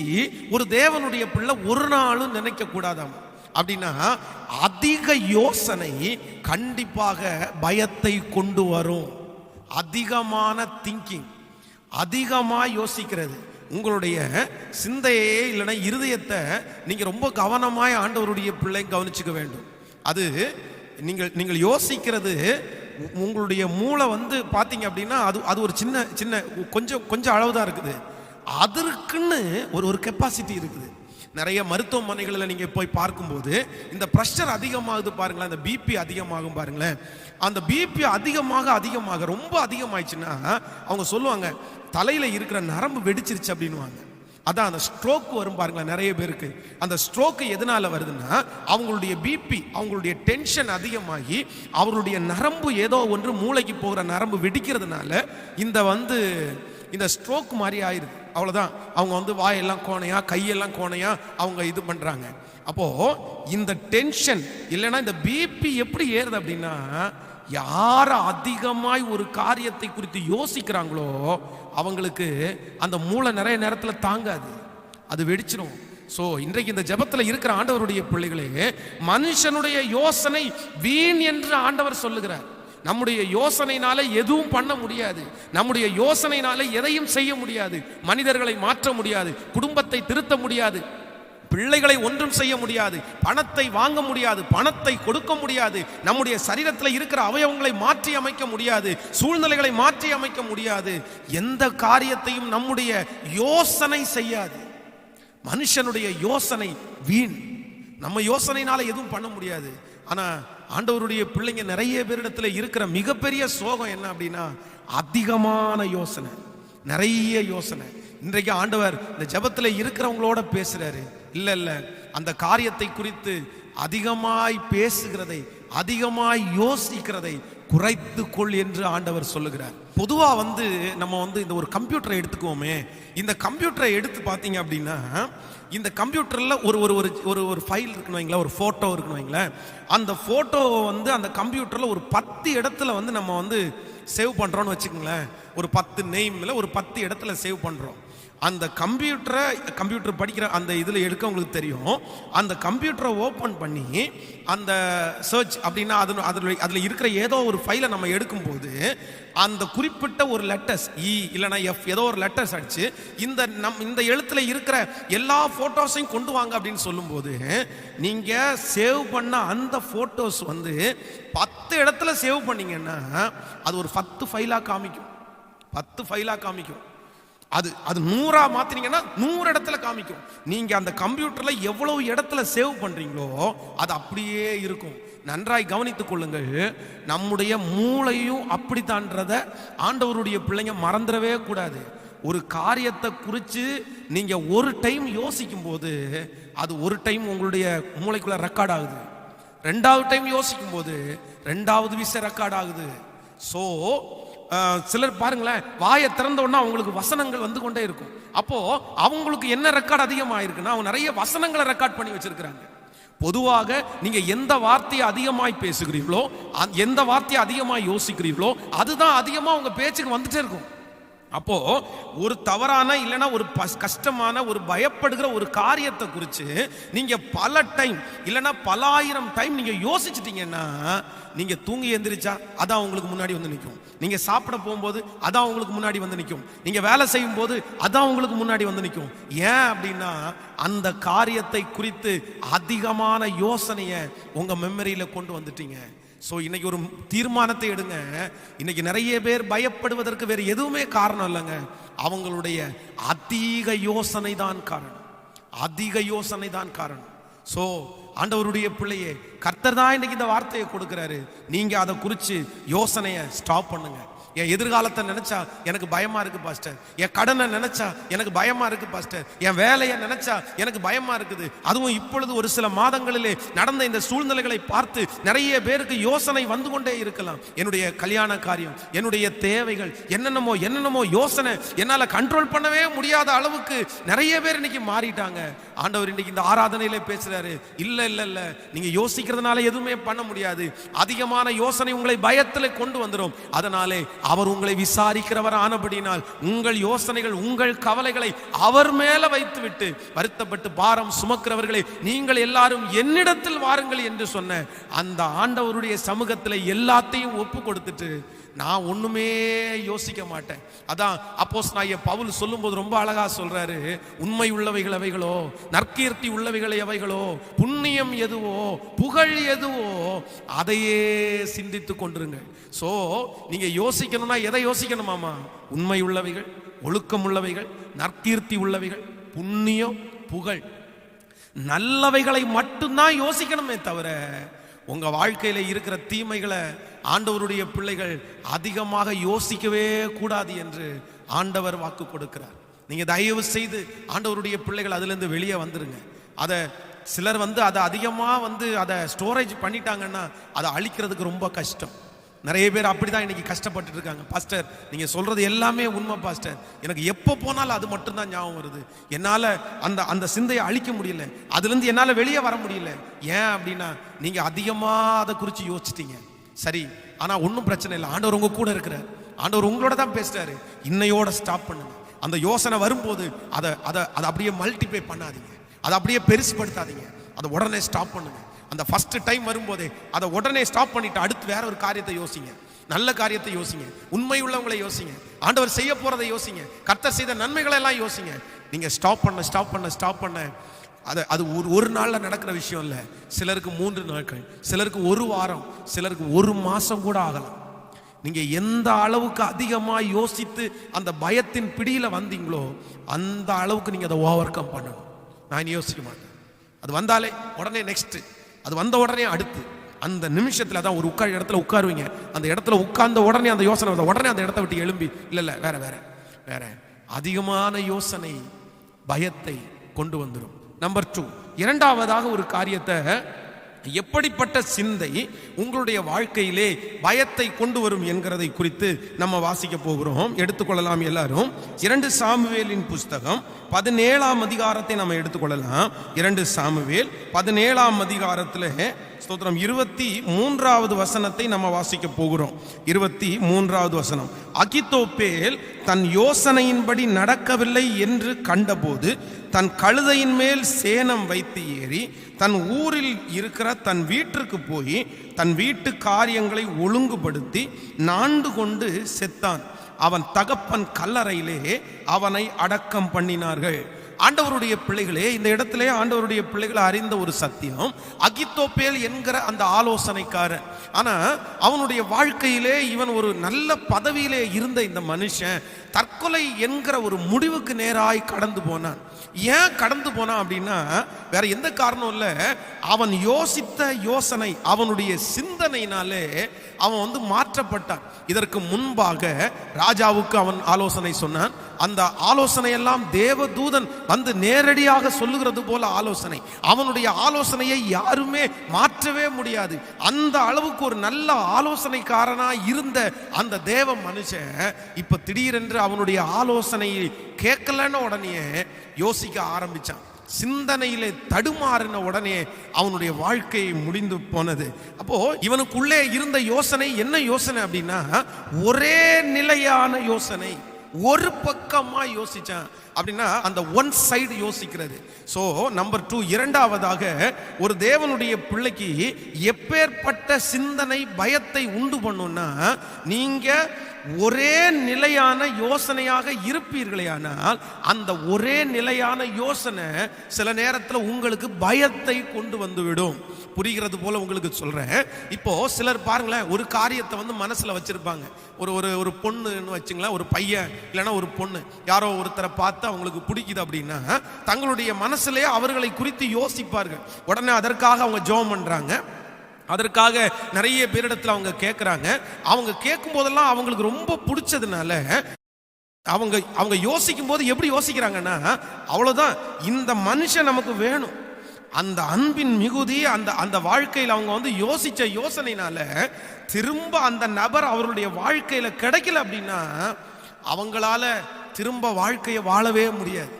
ஒரு தேவனுடைய பிள்ளை ஒரு நாளும் நினைக்க கூடாதாம். அப்படின்னா அதிக யோசனை கண்டிப்பாக பயத்தை கொண்டு வரும். அதிகமான திங்கிங், அதிகமாக யோசிக்கிறது, உங்களுடைய சிந்தையே இல்லைன்னா இருதயத்தை நீங்க ரொம்ப கவனமாய் ஆண்டவருடைய பிள்ளை கவனிச்சுக்க வேண்டும். அது நீங்கள் யோசிக்கிறது, உங்களுடைய மூளை பார்த்தீங்க அப்படின்னா அது ஒரு சின்ன சின்ன கொஞ்சம் அளவு தான் இருக்குது. அதற்குன்னு ஒரு கெப்பாசிட்டி இருக்குது. நிறைய மருத்துவமனைகளில் நீங்கள் போய் பார்க்கும்போது இந்த ப்ரெஷர் அதிகமாகுது பாருங்களேன், அந்த பிபி அதிகமாகும் பாருங்களேன். அந்த பிபி அதிகமாக ரொம்ப அதிகமாயிடுச்சுன்னா அவங்க சொல்லுவாங்க, தலையில் இருக்கிற நரம்பு வெடிச்சிருச்சு அப்படின்வாங்க. அதான் அந்த ஸ்ட்ரோக் வரும் பாருங்களேன் நிறைய பேருக்கு. அந்த ஸ்ட்ரோக் எதனால வருதுன்னா, அவங்களுடைய பிபி, அவங்களுடைய டென்ஷன் அதிகமாகி அவர்களுடைய நரம்பு ஏதோ ஒன்று மூளைக்கு போகிற நரம்பு வெடிக்கிறதுனால இந்த ஸ்ட்ரோக் மாதிரி ஆயிருக்கு. அவ்வளோதான். அவங்க வாயெல்லாம் கோணையா, கையெல்லாம் கோணையா அவங்க இது பண்றாங்க. அப்போ இந்த டென்ஷன் இல்லைன்னா இந்த பிபி எப்படி ஏறுது அப்படின்னா, யார் அதிகமாய் ஒரு காரியத்தை குறித்து யோசிக்கிறாங்களோ அவங்களுக்கு அந்த மூளை நிறைய நேரத்தில் தாங்காது, அது வெடிச்சிடும். ஸோ இன்றைக்கு இந்த ஜெபத்தில் இருக்கிற ஆண்டவருடைய பிள்ளைகளே, மனுஷனுடைய யோசனை வீண் என்று ஆண்டவர் சொல்லுகிறார். நம்முடைய யோசனையினால எதுவும் பண்ண முடியாது. நம்முடைய யோசனையினால எதையும் செய்ய முடியாது. மனிதர்களை மாற்ற முடியாது, குடும்பத்தை திருத்த முடியாது, பிள்ளைகளை ஒன்றும் செய்ய முடியாது, பணத்தை வாங்க முடியாது, பணத்தை கொடுக்க முடியாது, நம்முடைய சரீரத்தில் இருக்கிற அவயவங்களை மாற்றி அமைக்க முடியாது, சூழ்நிலைகளை மாற்றி அமைக்க முடியாது. எந்த காரியத்தையும் நம்முடைய யோசனை செய்யாது. மனுஷனுடைய யோசனை வீண். நம்ம யோசனையினால எதுவும் பண்ண முடியாது. ஆனா ஆண்டவருடைய பிள்ளைங்க நிறைய பேரிடத்துல இருக்கிற மிகப்பெரிய சோகம் என்ன அப்படின்னா, அதிகமான யோசனை, நிறைய யோசனை. இன்றைக்கு ஆண்டவர் இந்த ஜெபத்துல இருக்கிறவங்களோட பேசுறாரு. இல்ல அந்த காரியத்தை குறித்து அதிகமாய் பேசுகிறதை, அதிகமாய் யோசிக்கிறதை குறைத்து கொள் என்று ஆண்டவர் சொல்லுகிறார். பொதுவா நம்ம இந்த ஒரு கம்ப்யூட்டரை எடுத்துக்குவோமே. இந்த கம்ப்யூட்டரை எடுத்து பார்த்தீங்க அப்படின்னா, இந்த கம்ப்யூட்டர்ல ஒரு ஃபைல் இருக்குன்னு வைங்களேன், ஒரு போட்டோ இருக்குன்னு வைங்களேன். அந்த போட்டோ அந்த கம்ப்யூட்டர்ல ஒரு 10 இடத்துல நம்ம சேவ் பண்றோம்னு வச்சுக்கோங்களேன். ஒரு 10 நேம்ல ஒரு 10 இடத்துல சேவ் பண்றோம். அந்த கம்ப்யூட்டர் படிக்கிற அந்த இதில் எடுக்க உங்களுக்கு தெரியும். அந்த கம்ப்யூட்டரை ஓப்பன் பண்ணி அந்த சர்ச் அப்படின்னா அதில் இருக்கிற ஏதோ ஒரு ஃபைலை நம்ம எடுக்கும்போது அந்த குறிப்பிட்ட ஒரு லெட்டர்ஸ் இ இல்லைனா எஃப் ஏதோ ஒரு லெட்டர்ஸ் அடிச்சு இந்த எழுத்துல இருக்கிற எல்லா போட்டோஸையும் கொண்டு வாங்க அப்படின்னு சொல்லும்போது, நீங்க சேவ் பண்ண அந்த போட்டோஸ் 10 இடத்துல சேவ் பண்ணீங்கன்னா அது ஒரு 10 ஃபைலா காமிக்கும். 10 ஃபைலா காமிக்கும். அது 100ஆ மாத்தினீங்கன்னா 100 இடத்துல காமிக்கும். நீங்க அந்த கம்ப்யூட்டர்ல எவ்வளவு இடத்துல சேவ் பண்றீங்களோ அது அப்படியே இருக்கும். நன்றாய் கவனித்துக் கொள்ளுங்கள். நம்முடைய மூளையும் அப்படித்தான்றத ஆண்டவருடைய பிள்ளைங்க மறந்துடவே கூடாது. ஒரு காரியத்தை குறித்து நீங்க ஒரு டைம் யோசிக்கும் போது அது ஒரு டைம் உங்களுடைய மூளைக்குள்ள ரெக்கார்ட் ஆகுது. 2வது டைம் யோசிக்கும் போது 2வது விஷயம் ரெக்கார்ட் ஆகுது. சோ சிலர் பாருங்களேன், வாயை திறந்த உடனே அவங்களுக்கு வசனங்கள் கொண்டே இருக்கும். அப்போ அவங்களுக்கு என்ன ரெக்கார்ட் அதிகமாயிருக்குன்னா, அவங்க நிறைய வசனங்களை ரெக்கார்ட் பண்ணி வச்சிருக்கிறாங்க. பொதுவாக நீங்க எந்த வார்த்தையை அதிகமாய் பேசுகிறீர்களோ, எந்த வார்த்தையை அதிகமாய் யோசிக்கிறீர்களோ, அதுதான் அதிகமா உங்க பேச்சுக்கு வந்துட்டே இருக்கும். அப்போ ஒரு தவறான இல்லைன்னா ஒரு கஷ்டமான ஒரு பயப்படுகிற ஒரு காரியத்தை குறித்து நீங்க பல டைம் இல்லைன்னா பல ஆயிரம் டைம் நீங்க யோசிச்சிட்டீங்கன்னா, நீங்க தூங்கி எந்திரிச்சா அதான் உங்களுக்கு முன்னாடி வந்து நிற்கும். நீங்க சாப்பிட போகும்போது அதான் உங்களுக்கு முன்னாடி வந்து நிற்கும். நீங்க வேலை செய்யும் போது அதான் உங்களுக்கு முன்னாடி வந்து நிற்கும். ஏன் அப்படின்னா, அந்த காரியத்தை குறித்து அதிகமான யோசனையை உங்க மெமரியில கொண்டு வந்துட்டீங்க. ஸோ இன்னைக்கு ஒரு தீர்மானத்தை எடுங்க. இன்னைக்கு நிறைய பேர் பயப்படுவதற்கு வேறு எதுவுமே காரணம் இல்லைங்க, அவங்களுடைய அதிக யோசனை தான் காரணம். அதிக யோசனை தான் காரணம். ஸோ ஆண்டவருடைய பிள்ளையே, கர்த்தர் தான் இன்னைக்கு இந்த வார்த்தையை கொடுக்கிறாரு. நீங்க அதை குறித்து யோசனையை ஸ்டாப் பண்ணுங்க. என் எதிர்காலத்தை நினைச்சா எனக்கு பயமா இருக்கு பாஸ்டர், என் கடனை நினைச்சா எனக்கு பயமா இருக்கு பாஸ்டர், என் வேலையை நினைச்சா எனக்கு பயமா இருக்குது. அதுவும் இப்பொழுது ஒரு சில மாதங்களிலே நடந்த இந்த சூழ்நிலைகளை பார்த்து நிறைய பேருக்கு யோசனை வந்து கொண்டே இருக்கலாம். என்னுடைய கல்யாண காரியம், என்னுடைய தேவைகள், என்னென்னமோ யோசனை என்னால கண்ட்ரோல் பண்ணவே முடியாத அளவுக்கு நிறைய பேர் இன்னைக்கு மாறிட்டாங்க. ஆண்டவர் இன்னைக்கு இந்த ஆராதனையிலே பேசுறாரு, இல்ல இல்ல இல்ல, நீங்க யோசிக்கிறதுனால எதுவுமே பண்ண முடியாது. அதிகமான யோசனை உங்களை பயத்தில் கொண்டு வந்துடும். அதனாலே அவர் உங்களை விசாரிக்கிறவர் ஆனபடினால் உங்கள் யோசனைகள், உங்கள் கவலைகளை அவர் மேல வைத்துவிட்டு, வருத்தப்பட்டு பாரம் சுமக்கிறவர்களை நீங்கள் எல்லாரும் என்னிடத்தில் வாருங்கள் என்று சொன்ன அந்த ஆண்டவருடைய சமூகத்தில் எல்லாத்தையும் ஒப்பு கொடுத்துட்டு நான் ஒண்ணுமே யோசிக்க மாட்டேன். அதான் அப்போஸ்தலனாகிய பவுல் சொல்லும்போது ரொம்ப அழகா சொல்றாரு, உண்மை உள்ளவைகள் எவைகளோ, நற்கீர்த்தி உள்ளவைகள் எவைகளோ, புண்ணியம் எதுவோ, புகழ் எதுவோ, அதையே சிந்தித்து கொண்டிருங்க. சோ நீங்க யோசிக்கணும்னா எதை யோசிக்கணுமாமா? உண்மை உள்ளவைகள், ஒழுக்கம் உள்ளவைகள், நற்கீர்த்தி உள்ளவைகள், புண்ணியம், புகழ், நல்லவைகளை மட்டும்தான் யோசிக்கணுமே தவிர உங்க வாழ்க்கையில இருக்கிற தீமைகளை ஆண்டவருடைய பிள்ளைகள் அதிகமாக யோசிக்கவே கூடாது என்று ஆண்டவர் வாக்கு கொடுக்கிறார். நீங்க தயவு செய்து ஆண்டவருடைய பிள்ளைகள் அதுல இருந்து வெளியே வந்துருங்க. அதை சிலர் அதை அதிகமா அதை ஸ்டோரேஜ் பண்ணிட்டாங்கன்னா அதை அழிக்கிறதுக்கு ரொம்ப கஷ்டம். நிறைய பேர் அப்படிதான் இன்னைக்கு கஷ்டப்பட்டு இருக்காங்க. பாஸ்டர், நீங்க சொல்றது எல்லாமே உண்மை பாஸ்டர், எனக்கு எப்போ போனாலும் அது மட்டும்தான் ஞாபகம் வருது, என்னால அந்த சிந்தையை அழிக்க முடியல, அதுல இருந்து என்னால வெளியே வர முடியல. ஏன் அப்படின்னா, நீங்க அதிகமா அதை குறித்து யோசிச்சிட்டீங்க. சரி, ஆனா ஒன்றும் பிரச்சனை இல்லை, ஆண்டவர் உங்க கூட இருக்கிறார், ஆண்டவர் உங்களோட தான் பேசுறாரு. இன்னையோட ஸ்டாப் பண்ணுங்க. அந்த யோசனை வரும்போது அதை அப்படியே மல்டிப்ளை பண்ணாதீங்க, அதை அப்படியே பெருசுபடுத்தாதீங்க, அதை உடனே ஸ்டாப் பண்ணுங்க. அந்த ஃபர்ஸ்ட் டைம் வரும்போதே அதை உடனே ஸ்டாப் பண்ணிட்டு அடுத்து வேற ஒரு காரியத்தை யோசிங்க. நல்ல காரியத்தை யோசிங்க, உண்மை உள்ளவங்களை யோசிங்க, ஆண்டவர் செய்ய போறதை யோசிங்க, கர்த்தர் செய்த நன்மைகளை எல்லாம் யோசிங்க. நீங்க ஸ்டாப் பண்ண அது ஒரு நாள்ல நடக்கிற விஷயம் இல்லை. சிலருக்கு 3 நாட்கள், சிலருக்கு 1 வாரம், சிலருக்கு 1 மாசம் கூட ஆகலாம். நீங்க எந்த அளவுக்கு அதிகமாக யோசித்து அந்த பயத்தின் பிடியில வந்தீங்களோ அந்த அளவுக்கு நீங்க அதை ஓவர் கம் பண்ணணும். நான் யோசிக்க மாட்டேன், அது வந்தாலே உடனே நெக்ஸ்ட், அது வந்த உடனே அடுத்து, அந்த நிமிஷத்துல தான் ஒரு இடத்துல உட்காருவீங்க. அந்த இடத்துல உட்கார்ந்த உடனே அந்த யோசனை வந்த உடனே அந்த இடத்த விட்டு எழும்பி இல்ல வேற அதிகமான யோசனை பயத்தை கொண்டு வந்துடும். நம்பர் 2, இரண்டாவதாக ஒரு காரியத்தை, எப்படிப்பட்ட சிந்தை உங்களுடைய வாழ்க்கையிலே பயத்தை கொண்டு வரும் என்கிறதை குறித்து நம்ம வாசிக்க போகிறோம். எடுத்துக்கொள்ளலாம் எல்லாரும். 2 சாமுவேலின் புஸ்தகம் 17ஆம் அதிகாரத்தை நம்ம எடுத்துக்கொள்ளலாம். 2 சாமுவேல் 17ஆம் அதிகாரத்தில் ஸ்தோத்திரம் 23வது வசனத்தை நம்ம வாசிக்க போகிறோம். 23வது வசனம். அகித்தோப்பேல் தன் யோசனையின்படி நடக்கவில்லை என்று கண்டபோது தன் கழுதையின் மேல் சேணம் வைத்து ஏறி தன் ஊரில் இருக்கிற தன் வீட்டிற்கு போய் தன் வீட்டு காரியங்களை ஒழுங்குபடுத்தி நாண்டு கொண்டு செத்தான். அவன் தகப்பன் கல்லறையிலே அவனை அடக்கம் பண்ணினார்கள். ஆண்டவருடைய பிள்ளைகளே, இந்த இடத்திலே ஆண்டவருடைய பிள்ளைகளை அறிந்த ஒரு சத்தியம், அகித்தோப்பேல் என்கிற அந்த ஆலோசனைக்காரன், ஆனா அவனுடைய வாழ்க்கையிலே இவன் ஒரு நல்ல பதவியிலே இருந்த இந்த மனுஷன் தற்கொலை என்கிற ஒரு முடிவுக்கு நேராய் கடந்து போனான். ஏன் கடந்து போனான் அப்படின்னா வேற எந்த காரணம் இல்லை, அவன் யோசித்த யோசனை, அவனுடைய சிந்தனையினாலே அவன் மாற்றப்பட்டான். இதற்கு முன்பாக ராஜாவுக்கு அவன் ஆலோசனை சொன்னான். அந்த ஆலோசனை எல்லாம் தேவதூதன் நேரடியாக சொல்லுகிறது போல ஆலோசனை. அவனுடைய ஆலோசனையை யாருமே மாற்றவே முடியாது. அந்த அளவுக்கு ஒரு நல்ல ஆலோசனைக்காரனா இருந்த அந்த தேவ மனுஷன் இப்ப திடீரென்று அவனுடைய ஆலோசனையை கேட்கலன்னு உடனே யோசிக்க ஆரம்பிச்சான். சிந்தனையிலே தடுமாறின உடனே அவனுடைய வாழ்க்கை முடிந்து போனது. அப்போ இவனுக்குள்ளே இருந்த யோசனை என்ன யோசனை அப்படின்னா, ஒரே நிலையான யோசனை, ஒரு பக்கமா யோசிச்சான். அப்படின்னா அந்த ஒன் சைடு யோசிக்கிறது. சோ நம்பர் 2, இரண்டாவதாக ஒரு தேவனுடைய பிள்ளைக்கு எப்பேற்பட்ட சிந்தனை பயத்தை உண்டு பண்ணும்னா, நீங்க ஒரே நிலையான யோசனையாக இருப்பீர்களேயானால் அந்த ஒரே நிலையான யோசனை சில நேரத்தில் உங்களுக்கு பயத்தை கொண்டு வந்துவிடும். புரிகிறது போல உங்களுக்கு சொல்றேன். இப்போ சிலர் பாருங்களேன், ஒரு காரியத்தை மனசுல வச்சிருப்பாங்க. ஒரு பொண்ணுன்னு வச்சுங்களேன், ஒரு பையன் இல்லைன்னா ஒரு பொண்ணு யாரோ ஒருத்தரை பார்த்து அவங்களுக்கு பிடிக்குது அப்படின்னா தங்களுடைய மனசுலயே அவர்களை குறித்து யோசிப்பார்கள். உடனே அதற்காக அவங்க ஜெபம் பண்றாங்க, அதற்காக நிறைய பேரிடத்துல அவங்க கேட்கறாங்க. அவங்க கேட்கும் போதெல்லாம் அவங்களுக்கு ரொம்ப பிடிச்சதுனால அவங்க யோசிக்கும் போது எப்படி யோசிக்கிறாங்கன்னா, அவ்வளவுதான், இந்த மனுஷன் நமக்கு வேணும். அந்த அன்பின் மிகுதி அந்த வாழ்க்கையில் அவங்க யோசிச்ச யோசனைனால திரும்ப அந்த நபர் அவருடைய வாழ்க்கையில கிடைக்கல அப்படின்னா அவங்களால திரும்ப வாழ்க்கையை வாழவே முடியாது.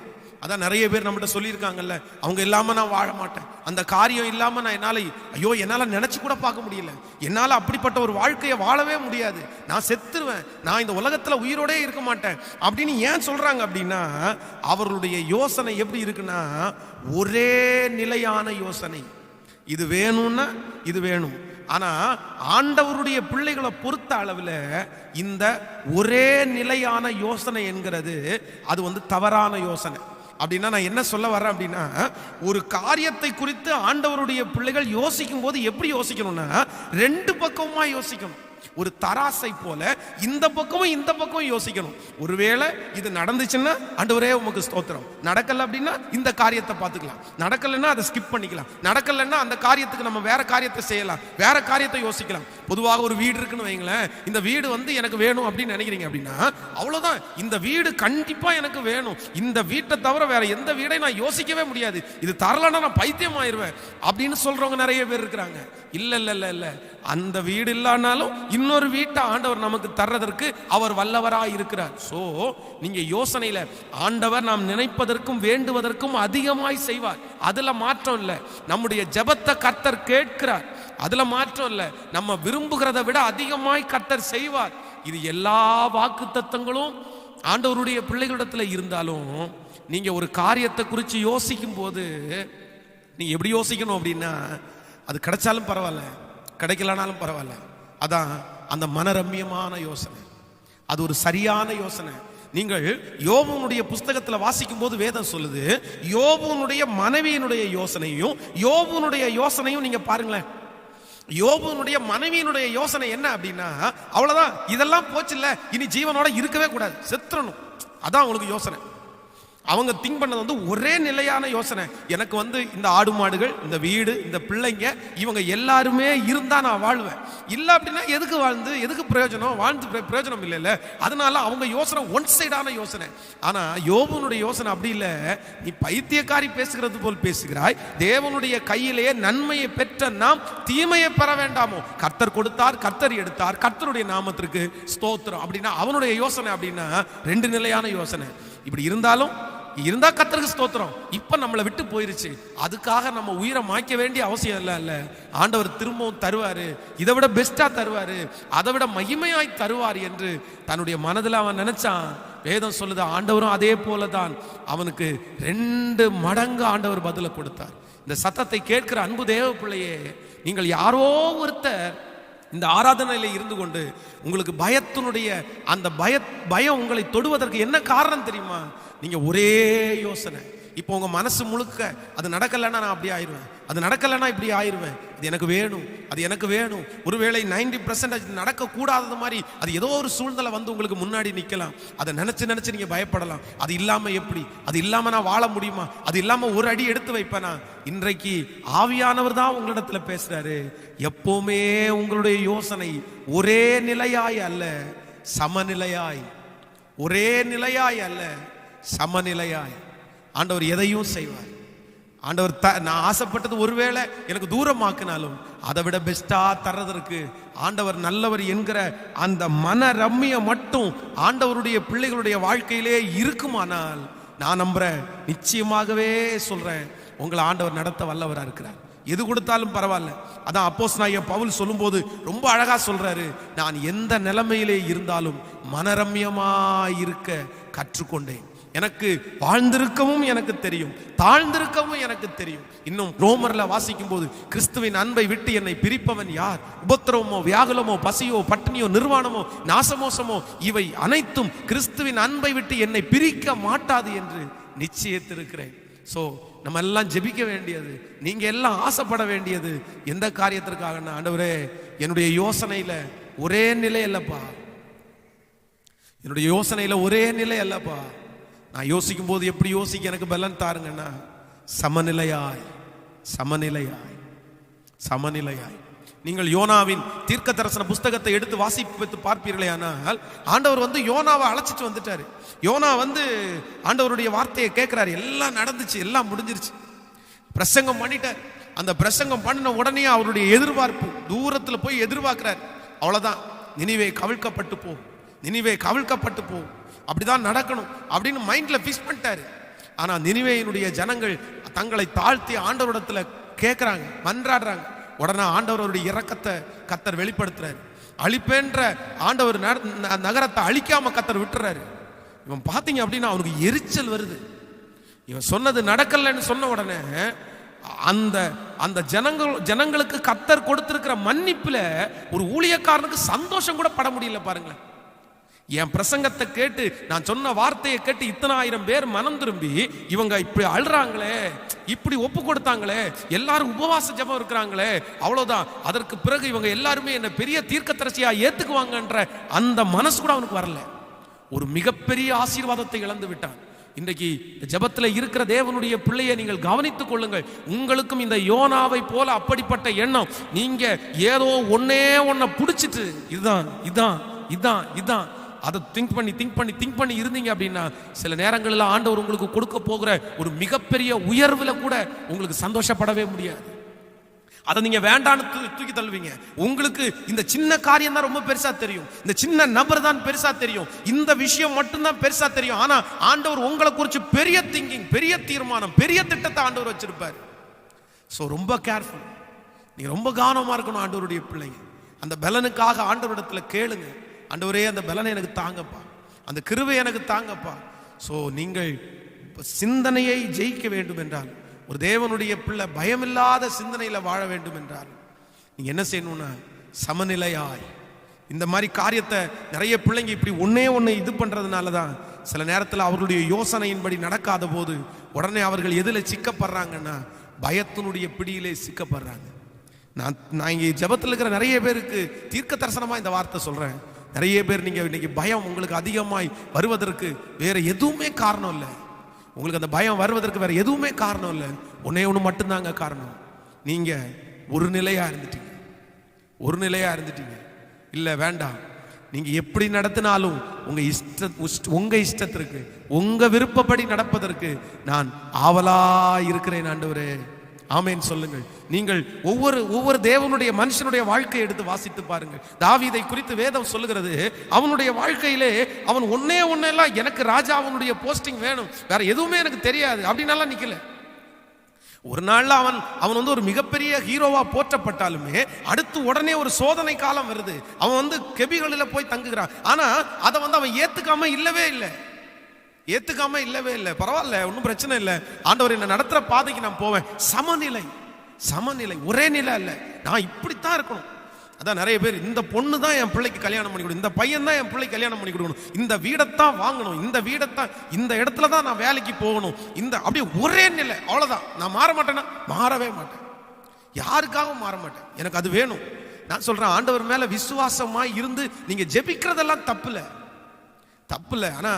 அதான் நிறைய பேர் நம்மகிட்ட சொல்லியிருக்காங்கல்ல, அவங்க இல்லாம நான் வாழ மாட்டேன், அந்த காரியம் இல்லாம நான் என்னால நினைச்சு கூட பார்க்க முடியல, என்னால அப்படிப்பட்ட ஒரு வாழ்க்கையை வாழவே முடியாது, நான் செத்துருவேன், நான் இந்த உலகத்துல உயிரோடே இருக்க மாட்டேன் அப்படின்னு ஏன் சொல்றாங்க அப்படின்னா, அவர்களுடைய யோசனை எப்படி இருக்குன்னா ஒரே நிலையான யோசனை. இது வேணும்னா இது வேணும். ஆனா ஆண்டவருடைய பிள்ளைகளை பொறுத்த அளவில் இந்த ஒரே நிலையான யோசனை என்கிறது அது தவறான யோசனை. அப்படின்னா நான் என்ன சொல்ல வர்றேன் அப்படின்னா, ஒரு காரியத்தை குறித்து ஆண்டவருடைய பிள்ளைகள் யோசிக்கும் போது எப்படி யோசிக்கணும்னா, ரெண்டு பக்கமா யோசிக்கணும். ஒரு தராசை போல இந்த பக்கமும் இந்த பக்கமும் யோசிக்கணும். ஒருவேளை இது நடந்துச்சுன்னா ஆண்டவரே உமக்கு ஸ்தோத்திரம், நடக்கல அப்படின்னா இந்த காரியத்தை பார்த்துக்கலாம், நடக்கலைன்னா அதை ஸ்கிப் பண்ணிக்கலாம், நடக்கலைன்னா அந்த காரியத்துக்கு நம்ம வேற காரியத்தை செய்யலாம், வேற காரியத்தை யோசிக்கலாம். பொதுவாக ஒரு வீடு இருக்குன்னு வைங்களேன், இந்த வீடு எனக்கு வேணும் அப்படின்னு நினைக்கிறீங்க அப்படின்னா அவ்வளவுதான், இந்த வீடு கண்டிப்பா எனக்கு வேணும், இந்த வீட்டை தவிர வேற எந்த வீடை நான் யோசிக்கவே முடியாது, இது தரலன்னா நான் பைத்தியம் ஆயிருவேன் அப்படின்னு சொல்றவங்க நிறைய பேர் இருக்கிறாங்க. இல்ல இல்ல இல்ல இல்ல, அந்த வீடு இல்லைனாலும் இன்னொரு வீட்டை ஆண்டவர் நமக்கு தர்றதற்கு அவர் வல்லவராய் இருக்கிறார். சோ நீங்க யோசனையில ஆண்டவர் நாம் நினைப்பதற்கும் வேண்டுவதற்கும் அதிகமாய் செய்வார், அதுல மாற்றம் இல்லை. நம்முடைய ஜெபத்தை கர்த்தர் கேட்கிறார், அதுல மாற்றம் இல்லை. நம்ம விரும்புகிறதை விட அதிகமாய் கர்த்தர் செய்வார். இது எல்லா வாக்குத்தத்தங்களும் ஆண்டவருடைய பிள்ளைகளிடத்துல இருந்தாலும் நீங்க ஒரு காரியத்தை குறித்து யோசிக்கும் போது நீங்க எப்படி யோசிக்கணும் அப்படின்னா, அது கிடைச்சாலும் பரவாயில்ல, கிடைக்கலனாலும் பரவாயில்ல, அதான் அந்த மனரம்யமான யோசனை, அது ஒரு சரியான யோசனை. நீங்கள் யோபுனுடைய புஸ்தகத்தில் வாசிக்கும் போது வேதம் சொல்லுது, யோபுனுடைய மனைவியினுடைய யோசனையும் யோபுனுடைய யோசனையும் நீங்க பாருங்களேன். யோபுனுடைய மனைவியினுடைய யோசனை என்ன அப்படின்னா, அவ்வளவுதான், இதெல்லாம் போச்சு இல்ல, இனி ஜீவனோட இருக்கவே கூடாது, செத்துறணும், அதான் உங்களுக்கு யோசனை. அவங்க திங்க் பண்ணது ஒரே நிலையான யோசனை. எனக்கு இந்த ஆடு மாடுகள், இந்த வீடு, இந்த பிள்ளைங்க, இவங்க எல்லாருமே இருந்தா நான் வாழ்வேன், இல்லை அப்படின்னா எதுக்கு வாழ்ந்து எதுக்கு பிரயோஜனம், வாழ்ந்து பிரயோஜனம் இல்லைல்ல. அதனால அவங்க யோசனை ஒன் சைடான யோசனை. ஆனா யோபுனுடைய யோசனை அப்படி இல்லை. நீ பைத்தியக்காரி பேசுகிறது போல் பேசுகிறாய், தேவனுடைய கையிலேயே நன்மையை பெற்ற நாம் தீமையை பெற வேண்டாமோ, கர்த்தர் கொடுத்தார், கர்த்தர் எடுத்தார், கர்த்தருடைய நாமத்திற்கு ஸ்தோத்திரம் அப்படின்னா அவனுடைய யோசனை. அப்படின்னா ரெண்டு நிலையான யோசனை. இப்படி இருந்தா கர்த்தருக்கு ஸ்தோத்திரம், இப்ப நம்மளை விட்டு போயிருச்சு, அதுக்காக நம்ம உயிரை மாய்க்க வேண்டிய அவசியம் இல்ல. ஆண்டவர் திரும்பவும் தருவாரு, இதை விட பெஸ்டா தருவாரு, அதை விட மகிமையாய் தருவார் என்று தன்னுடைய மனதில் அவன் நினைச்சான். வேதம் சொல்லுது, ஆண்டவரும் அதே போலதான் அவனுக்கு 2 மடங்கு ஆண்டவர் பதில கொடுத்தார். இந்த சத்தத்தை கேட்கிற அன்பு தேவ பிள்ளையே, நீங்கள் யாரோ ஒருத்தர் இந்த ஆராதனையில இருந்து கொண்டு உங்களுக்கு பயத்தினுடைய அந்த பயம் உங்களை தொடுவதற்கு என்ன காரணம் தெரியுமா? நீங்க ஒரே யோசனை. இப்போ உங்க மனசு முழுக்க அது நடக்கலைன்னா நான் அப்படி ஆயிடுவேன், அது நடக்கலைன்னா இப்படி ஆயிடுவேன், இது எனக்கு வேணும், அது எனக்கு வேணும். ஒருவேளை 90% நடக்க கூடாதது மாதிரி அது ஏதோ ஒரு சூழ்நிலை உங்களுக்கு முன்னாடி நிற்கலாம். அதை நினைச்சு நீங்க பயப்படலாம். அது இல்லாம எப்படி, அது இல்லாம நான் வாழ முடியுமா, அது இல்லாம ஒரு அடி எடுத்து வைப்பேனா? இன்றைக்கு ஆவியானவர் தான் உங்களிடத்துல பேசுறாரு. எப்பவுமே உங்களுடைய யோசனை ஒரே நிலையாய் அல்ல, சமநிலையாய், ஒரே நிலையாய் அல்ல, சமநிலையாய். ஆண்டவர் எதையும் செய்வார். ஆண்டவர் நான் ஆசைப்பட்டது ஒருவேளை எனக்கு தூரமாக்கினாலும் அதை விட பெஸ்டா தர்றதற்கு ஆண்டவர் நல்லவர் என்கிற அந்த மன ரம்மியம் மட்டும் ஆண்டவருடைய பிள்ளைகளுடைய வாழ்க்கையிலே இருக்குமானால் நான் நம்புறேன், நிச்சயமாகவே சொல்றேன், உங்களை ஆண்டவர் நடத்த வல்லவரா இருக்கிறார். எது கொடுத்தாலும் பரவாயில்ல. அதான் அப்போஸ்தலனாகிய பவுல் சொல்லும்போது ரொம்ப அழகா சொல்றாரு, நான் எந்த நிலைமையிலே இருந்தாலும் மனரம்யமாயிருக்க கற்றுக்கொண்டேன். எனக்கு வாழ்ந்திருக்கவும் எனக்கு தெரியும், தாழ்ந்திருக்கவும் எனக்கு தெரியும். இன்னும் ரோமர்ல வாசிக்கும் போது, கிறிஸ்துவின் அன்பை விட்டு என்னை பிரிப்பவன் யார்? உபத்திரவமோ, வியாகுலமோ, பசியோ, பட்டினியோ, நிர்வாணமோ, நாசமோசமோ, இவை அனைத்தும் கிறிஸ்துவின் அன்பை விட்டு என்னை பிரிக்க மாட்டாது என்று நிச்சயித்திருக்கிறேன். சோ நம்ம எல்லாம் ஜெபிக்க வேண்டியது, நீங்க எல்லாம் ஆசைப்பட வேண்டியது எந்த காரியத்திற்காக? ஆண்டவரே, என்னுடைய யோசனையில ஒரே நிலை அல்லப்பா, என்னுடைய யோசனையில ஒரே நிலை அல்லப்பா. நான் யோசிக்கும் போது எப்படி யோசிக்க எனக்கு பலன் தாருங்கன்னா, சமநிலையாய் சமநிலையாய் சமநிலையாய். நீங்கள் யோனாவின் தீர்க்க தரிசன புஸ்தகத்தை எடுத்து வாசித்து பார்ப்பீர்களே ஆனால், ஆண்டவர் யோனாவை அழைச்சிட்டு வந்துட்டாரு. யோனா ஆண்டவருடைய வார்த்தையை கேட்கிறாரு. எல்லாம் நடந்துச்சு, எல்லாம் முடிஞ்சிருச்சு, பிரசங்கம் பண்ணிட்டார். அந்த பிரசங்கம் பண்ணின உடனே அவருடைய எதிர்பார்ப்பு தூரத்தில் போய் எதிர்பார்க்கிறார். அவ்வளவுதான், நினிவே கவிழ்க்கப்பட்டு போ, நினிவே கவிழ்க்கப்பட்டு போ, அப்படிதான் நடக்கணும் அப்படின்னு மைண்ட்ல ஃபிக்ஸ் பண்ணிட்டாரு. ஆனா நினிவேயினுடைய ஜனங்கள் தங்களை தாழ்த்தி ஆண்டவரிடத்துல கேட்கிறாங்க, மன்றாடுறாங்க. உடனே ஆண்டவருடைய இரக்கத்தை கர்த்தர் வெளிப்படுத்துறாரு. அழிப்பேன்ற ஆண்டவர் நகரத்தை அழிக்காம கர்த்தர் விட்டுறாரு. இவன் பாத்தீங்க அப்படின்னா அவனுக்கு எரிச்சல் வருது. இவன் சொன்னது நடக்கலன்னு சொன்ன உடனே அந்த அந்த ஜனங்களுக்கு கர்த்தர் கொடுத்திருக்கிற மன்னிப்புல ஒரு ஊழியக்காரனுக்கு சந்தோஷம் கூட பட முடியல. பாருங்களேன், என் பிரசங்கத்தை கேட்டு, நான் சொன்ன வார்த்தையை கேட்டு இத்தனை ஆயிரம் பேர் மனம் திரும்பி இவங்க இப்படி அழுறாங்களே, இப்படி ஒப்பு கொடுத்தாங்களே, எல்லாரும் உபவாச ஜெபம் இருக்கிறாங்களே, அவ்வளவுதான், அதற்கு பிறகு இவங்க எல்லாருமே என்ன பெரிய தீர்க்கதரிசியா ஏத்துக்குவாங்கன்ற அந்த மனசு கூட அவனுக்கு வரல. ஒரு மிகப்பெரிய ஆசீர்வாதத்தை இழந்து விட்டான். இன்றைக்கு ஜெபத்தில் இருக்கிற தேவனுடைய பிள்ளையை நீங்கள் கவனித்துக் கொள்ளுங்கள். உங்களுக்கும் இந்த யோனாவை போல அப்படிப்பட்ட எண்ணம், நீங்க ஏதோ ஒன்ன பிடிச்சிட்டு இதுதான் இதான் இதான் இதான் அதை திங்க் பண்ணி இருந்தீங்க அப்படின்னா, சில நேரங்களில் ஆண்டவர் உங்களுக்கு கொடுக்க போகிற ஒரு மிகப்பெரிய உயர்வுல கூட உங்களுக்கு சந்தோஷப்படவே முடியாது. அதை நீங்க வேண்டான்னு தூக்கி தள்ளுவீங்க. உங்களுக்கு இந்த சின்ன காரியம் தான் ரொம்ப பெருசா தெரியும், இந்த சின்ன நபர் தான் பெருசா தெரியும், இந்த விஷயம் மட்டும்தான் பெருசா தெரியும். ஆனா ஆண்டவர் உங்களை குறித்து பெரிய திங்கிங், பெரிய தீர்மானம், பெரிய திட்டத்தை ஆண்டவர் வச்சிருப்பார். ஸோ ரொம்ப கேர்ஃபுல், நீங்க ரொம்ப கவனமா இருக்கணும். ஆண்டவருடைய பிள்ளைங்க, அந்த பலனுக்காக ஆண்டவரிடத்துல கேளுங்க. ஆண்டவரே, அந்த பலனை எனக்கு தாங்கப்பா, அந்த கிருபை எனக்கு தாங்கப்பா. ஸோ நீங்கள் சிந்தனையை ஜெயிக்க வேண்டும் என்றால், ஒரு தேவனுடைய பிள்ளை பயமில்லாத சிந்தனையில் வாழ வேண்டும் என்றால், நீங்க என்ன செய்யணும்னா சமநிலையாய். இந்த மாதிரி காரியத்தை நிறைய பிள்ளைங்க இப்படி ஒண்ணு இது பண்றதுனால தான் சில நேரத்தில் அவர்களுடைய யோசனையின்படி நடக்காத போது உடனே அவர்கள் எதில் சிக்கப்படுறாங்கன்னா, பயத்தினுடைய பிடியிலே சிக்கப்படுறாங்க. நான் இங்கே ஜெபத்தில் இருக்கிற நிறைய பேருக்கு தீர்க்க தரிசனமா இந்த வார்த்தை சொல்றேன். நிறைய பேர் நீங்க இன்னைக்கு பயம் உங்களுக்கு அதிகமாய் வருவதற்கு வேற எதுவுமே காரணம் இல்லை. உங்களுக்கு அந்த பயம் வருவதற்கு வேற எதுவுமே காரணம் இல்லை. ஒண்ணு மட்டும்தாங்க காரணம். நீங்க ஒரு நிலையா இருந்துட்டீங்க. இல்ல வேண்டாம், நீங்க எப்படி நடத்தினாலும் உங்க இஷ்டத்திற்கு, உங்க விருப்பப்படி நடப்பதற்கு நான் ஆவலா இருக்கிறேன் ஆண்டவரே. ஆமென் சொல்லுங்கள். நீங்கள் ஒவ்வொரு தேவனுடைய மனுஷனுடைய வாழ்க்கையை எடுத்து வாசித்து பாருங்கள். தாவீதை குறித்து வேதம் சொல்லுகிறது, அவனுடைய வாழ்க்கையிலே அவன் ஒன்னெல்லாம் எனக்கு ராஜா அவனுடைய போஸ்டிங் வேணும், வேற எதுவுமே எனக்கு தெரியாது அப்படின்னாலாம் நிக்கல. ஒரு நாள்ல அவன் ஒரு மிகப்பெரிய ஹீரோவா போற்றப்பட்டாலுமே அடுத்து உடனே ஒரு சோதனை காலம் வருது. அவன் கெபிகளில் போய் தங்குகிறான். ஆனா அதை அவன் ஏத்துக்காம இல்லவே இல்லை. பரவாயில்ல, ஒன்றும் பிரச்சனை இல்லை, ஆண்டவர் என்ன நடத்துற பாதைக்கு நான் போவேன். சமநிலை, ஒரே நிலை இல்லை, நான் இப்படித்தான் இருக்கணும். அதான் நிறைய பேர், இந்த பொண்ணு தான் என் பிள்ளைக்கு கல்யாணம் பண்ணி கொடுக்கணும், இந்த பையன் தான் என் பிள்ளைக்கு கல்யாணம் பண்ணி கொடுக்கணும், இந்த வீடைத்தான் வாங்கணும், இந்த இடத்துல தான் நான் வேலைக்கு போகணும், அப்படியே ஒரே நிலை, அவ்வளவுதான். நான் மாற மாட்டேன்னா மாறவே மாட்டேன், யாருக்காகவும் மாற மாட்டேன், எனக்கு அது வேணும். நான் சொல்றேன், ஆண்டவர் மேல விசுவாசமா இருந்து நீங்க ஜெபிக்கிறதெல்லாம் தப்பு இல்லை. ஆனா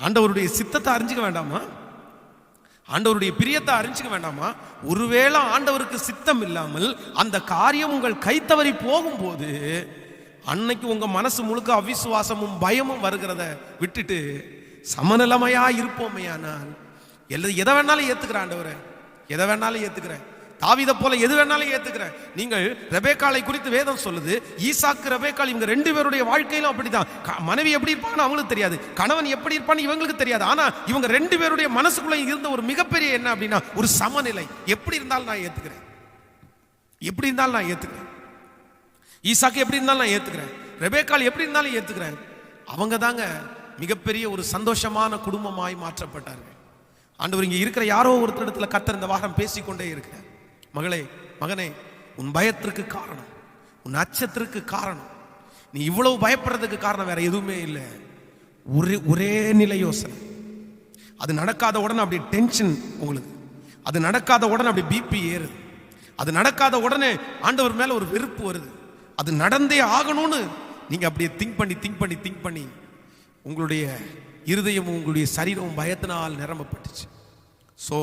ஆண்டவருடைய சித்தத்தை அறிஞ்சுக்க வேண்டாமா? ஆண்டவருடைய பிரியத்தை அறிஞ்சுக்க வேண்டாமா? ஒருவேளை ஆண்டவருக்கு சித்தம் இல்லாமல் அந்த காரியம் உங்கள் கைத்தவறி போகும்போது, அன்னைக்கு உங்க மனசு முழுக்க அவிசுவாசமும் பயமும் வருகிறத விட்டுட்டு சமநிலைமையா இருப்போமையானால் எதை வேணாலும் ஏத்துக்கிறேன் ஆண்டவரே, எதை வேணாலும் ஏத்துக்கிறேன், தாவீதை போல எது வேணாலும் ஏத்துக்கிறேன். நீங்கள் ரெபேக்காளை குறித்து வேதம் சொல்லுது, ஈசாக்கு ரெபேக்காள் இவங்க ரெண்டு பேருடைய வாழ்க்கையிலும் அப்படிதான். மனைவி எப்படி இருப்பான்னு அவங்களுக்கு தெரியாது, கணவன் எப்படி இருப்பான்னு இவங்களுக்கு தெரியாது. ஆனா இவங்க ரெண்டு பேருடைய மனசுக்குள்ள இருந்த ஒரு மிகப்பெரிய என்ன அப்படின்னா ஒரு சமநிலை. எப்படி இருந்தாலும் நான் ஏத்துக்கிறேன், எப்படி இருந்தாலும் நான் ஏத்துக்கிறேன். ஈசாக்கு எப்படி இருந்தாலும் நான் ஏத்துக்கிறேன், ரெபேக்காள் எப்படி இருந்தாலும் ஏத்துக்கிறேன். அவங்க தாங்க மிகப்பெரிய ஒரு சந்தோஷமான குடும்பமாய் மாற்றப்பட்டார்கள். ஆண்டவர் இங்க இருக்கிற யாரோ ஒருத்தர் இடத்துல கர்த்தர் இந்த வாரம் பேசிக்கொண்டே இருக்கிறார். மகளே, மகனே, உன் பயத்திற்கு காரணம், உன் அச்சத்திற்கு காரணம், நீ இவ்வளவு பயப்படுறதுக்கு காரணம் வேற எதுவுமே இல்லை. ஒரே நிலை யோசனை. அது நடக்காத உடனே அப்படி டென்ஷன் உங்களுக்கு, அது நடக்காத உடனே அப்படி பிபி ஏறுது, அது நடக்காத உடனே ஆண்டவர் மேல ஒரு வெறுப்பு வருது. அது நடந்தே ஆகணும்னு நீங்க அப்படியே திங்க் பண்ணி உங்களுடைய இருதயமும் உங்களுடைய சரீரமும் பயத்தினால் நிரம்பப்பட்டுச்சு. ஸோ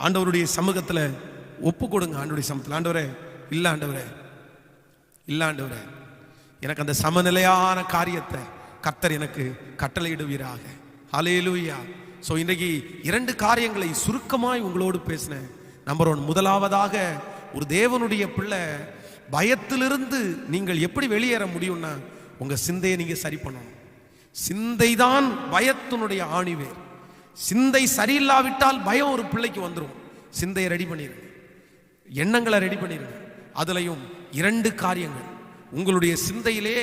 ஆண்டவருடைய சமூகத்தில் ஒப்பு கொடுங்க. ஆண்டவருடைய சமூகத்தில், ஆண்டவரே இல்லை, ஆண்டவரே இல்லை, ஆண்டவரே எனக்கு அந்த சமநிலையான காரியத்தை கர்த்தர் எனக்கு கட்டளையிடுவீராக. ஹல்லேலூயா. ஸோ இன்றைக்கு 2 காரியங்களை சுருக்கமாய் உங்களோடு பேசினேன். நம்பர் 1, முதலாவதாக ஒரு தேவனுடைய பிள்ளை பயத்திலிருந்து நீங்கள் எப்படி வெளியேற முடியும்னா உங்க சிந்தையை நீங்க சரி பண்ணணும். சிந்தை தான் பயத்தினுடைய ஆணிவேர். சிந்தை சரியில்லாவிட்டால் பயம் ஒரு பிள்ளைக்கு வந்துடும். சிந்தையை ரெடி பண்ணிருங்க, எண்ணங்களை ரெடி பண்ணிருங்க. அதுலயும் 2 காரியங்கள் உங்களுடைய சிந்தையிலே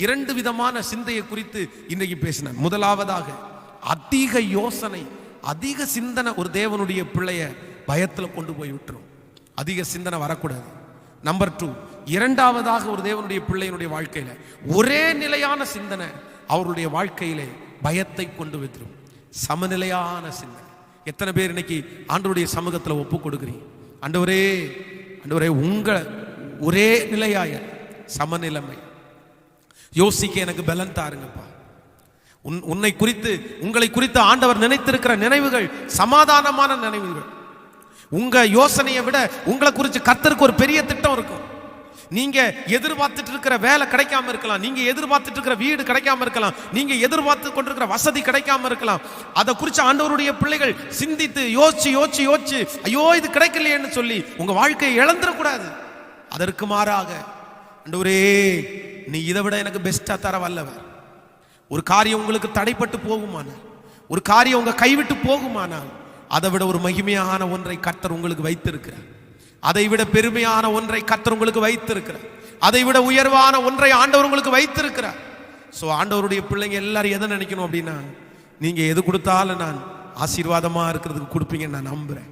2 விதமான சிந்தையை குறித்து இன்றைக்கு பேசினேன். முதலாவதாக அதிக யோசனை, அதிக சிந்தனை ஒரு தேவனுடைய பிள்ளைய பயத்துல கொண்டு போய் விட்டுரும். அதிக சிந்தனை வரக்கூடாது. நம்பர் 2, இரண்டாவதாக ஒரு தேவனுடைய பிள்ளையினுடைய வாழ்க்கையில ஒரே நிலையான சிந்தனை அவருடைய வாழ்க்கையிலே பயத்தை கொண்டு வைத்திரும். சமநிலையான சிந்தனை. எத்தனை பேர் இன்னைக்கு ஆண்டவருடைய சமூகத்தில் ஒப்பு கொடுக்குறீங்க? ஆண்டவரே, ஆண்டவரே, உங்க ஒரே நிலையாய சமநிலைமை யோசிக்க எனக்கு பலன் தாருங்கப்பா. உன்னை குறித்து, உங்களை குறித்து ஆண்டவர் நினைத்திருக்கிற நினைவுகள் சமாதானமான நினைவுகள். உங்க யோசனையை விட உங்களை குறித்து கர்த்தருக்கு ஒரு பெரிய திட்டம் இருக்கும். நீங்க எதிர்பார்த்துட்டு இருக்கிற வேலை கிடைக்காம இருக்கலாம், நீங்க எதிர்பார்த்துட்டு இருக்கிற வீடு கிடைக்காம இருக்கலாம், நீங்க எதிர்பார்த்து கொண்டிருக்கிற வசதி கிடைக்காம இருக்கலாம். அதை குறித்து ஆண்டவருடைய பிள்ளைகள் சிந்தித்து யோசிச்சு ஐயோ இது கிடைக்கலையேன்னு சொல்லி உங்க வாழ்க்கையை இழந்துடக்கூடாது. அதற்கு மாறாக, ஆண்டவரே நீ இதை விட எனக்கு பெஸ்டா தர வல்லவர். ஒரு காரியம் உங்களுக்கு தடைப்பட்டு போகுமானால், ஒரு காரியம் உங்க கைவிட்டு போகுமானால், அதை விட ஒரு மகிமையான ஒன்றை கர்த்தர் உங்களுக்கு வைத்திருக்கிறார். அதை விட பெருமையான ஒன்றை கர்த்தர் உங்களுக்கு வைத்திருக்கிறார். அதை விட உயர்வான ஒன்றை ஆண்டவர் உங்களுக்கு வைத்திருக்கிறார். ஸோ ஆண்டவருடைய பிள்ளைங்க எல்லாரும் எதை நினைக்கணும் அப்படின்னா, நீங்க எது கொடுத்தாலும் நான் ஆசீர்வாதமா இருக்கிறதுக்கு கொடுப்பீங்கன்னு நான் நம்புறேன்.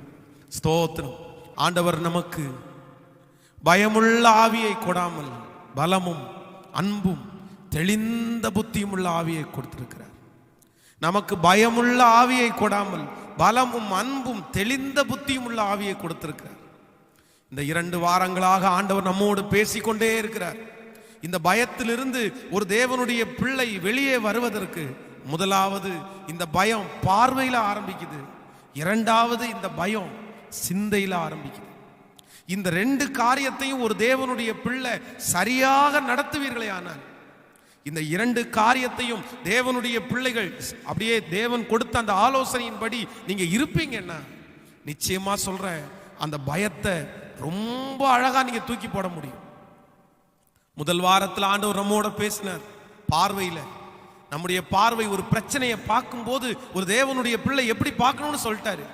ஸ்தோத்திரம். ஆண்டவர் நமக்கு பயமுள்ள ஆவியை கொடாமல் பலமும் அன்பும் தெளிந்த புத்தியும் உள்ள ஆவியை கொடுத்திருக்கிறார். நமக்கு பயமுள்ள ஆவியை கொடாமல் பலமும் அன்பும் தெளிந்த புத்தியும் உள்ள ஆவியை கொடுத்திருக்கிறார். இந்த 2 வாரங்களாக ஆண்டவர் நம்மோடு பேசிக்கொண்டே இருக்கிறார். இந்த பயத்திலிருந்து ஒரு தேவனுடைய பிள்ளை வெளியே வருவதற்கு முதலாவது இந்த பயம் பார்வையில ஆரம்பிக்குது, இரண்டாவது இந்த பயம் சிந்தையில ஆரம்பிக்குது. இந்த 2 காரியத்தையும் ஒரு தேவனுடைய பிள்ளை சரியாக நடத்துவீர்களே ஆனால், இந்த 2 காரியத்தையும் தேவனுடைய பிள்ளைகள் அப்படியே தேவன் கொடுத்த அந்த ஆலோசனையின்படி நீங்க இருப்பீங்கன்னா, நிச்சயமா சொல்றேன், அந்த பயத்தை ரொம்ப அழகா நீங்க தூக்கி போட முடியும். முதல் வாரத்தில் ஆண்டவர் நம்மோட பேசினார். பார்வையில நம்முடைய பார்வை ஒரு பிரச்சனையை பார்க்கும்போது ஒரு தேவனுடைய பிள்ளை எப்படி பார்க்கணும்னு சொல்லிட்டாரு.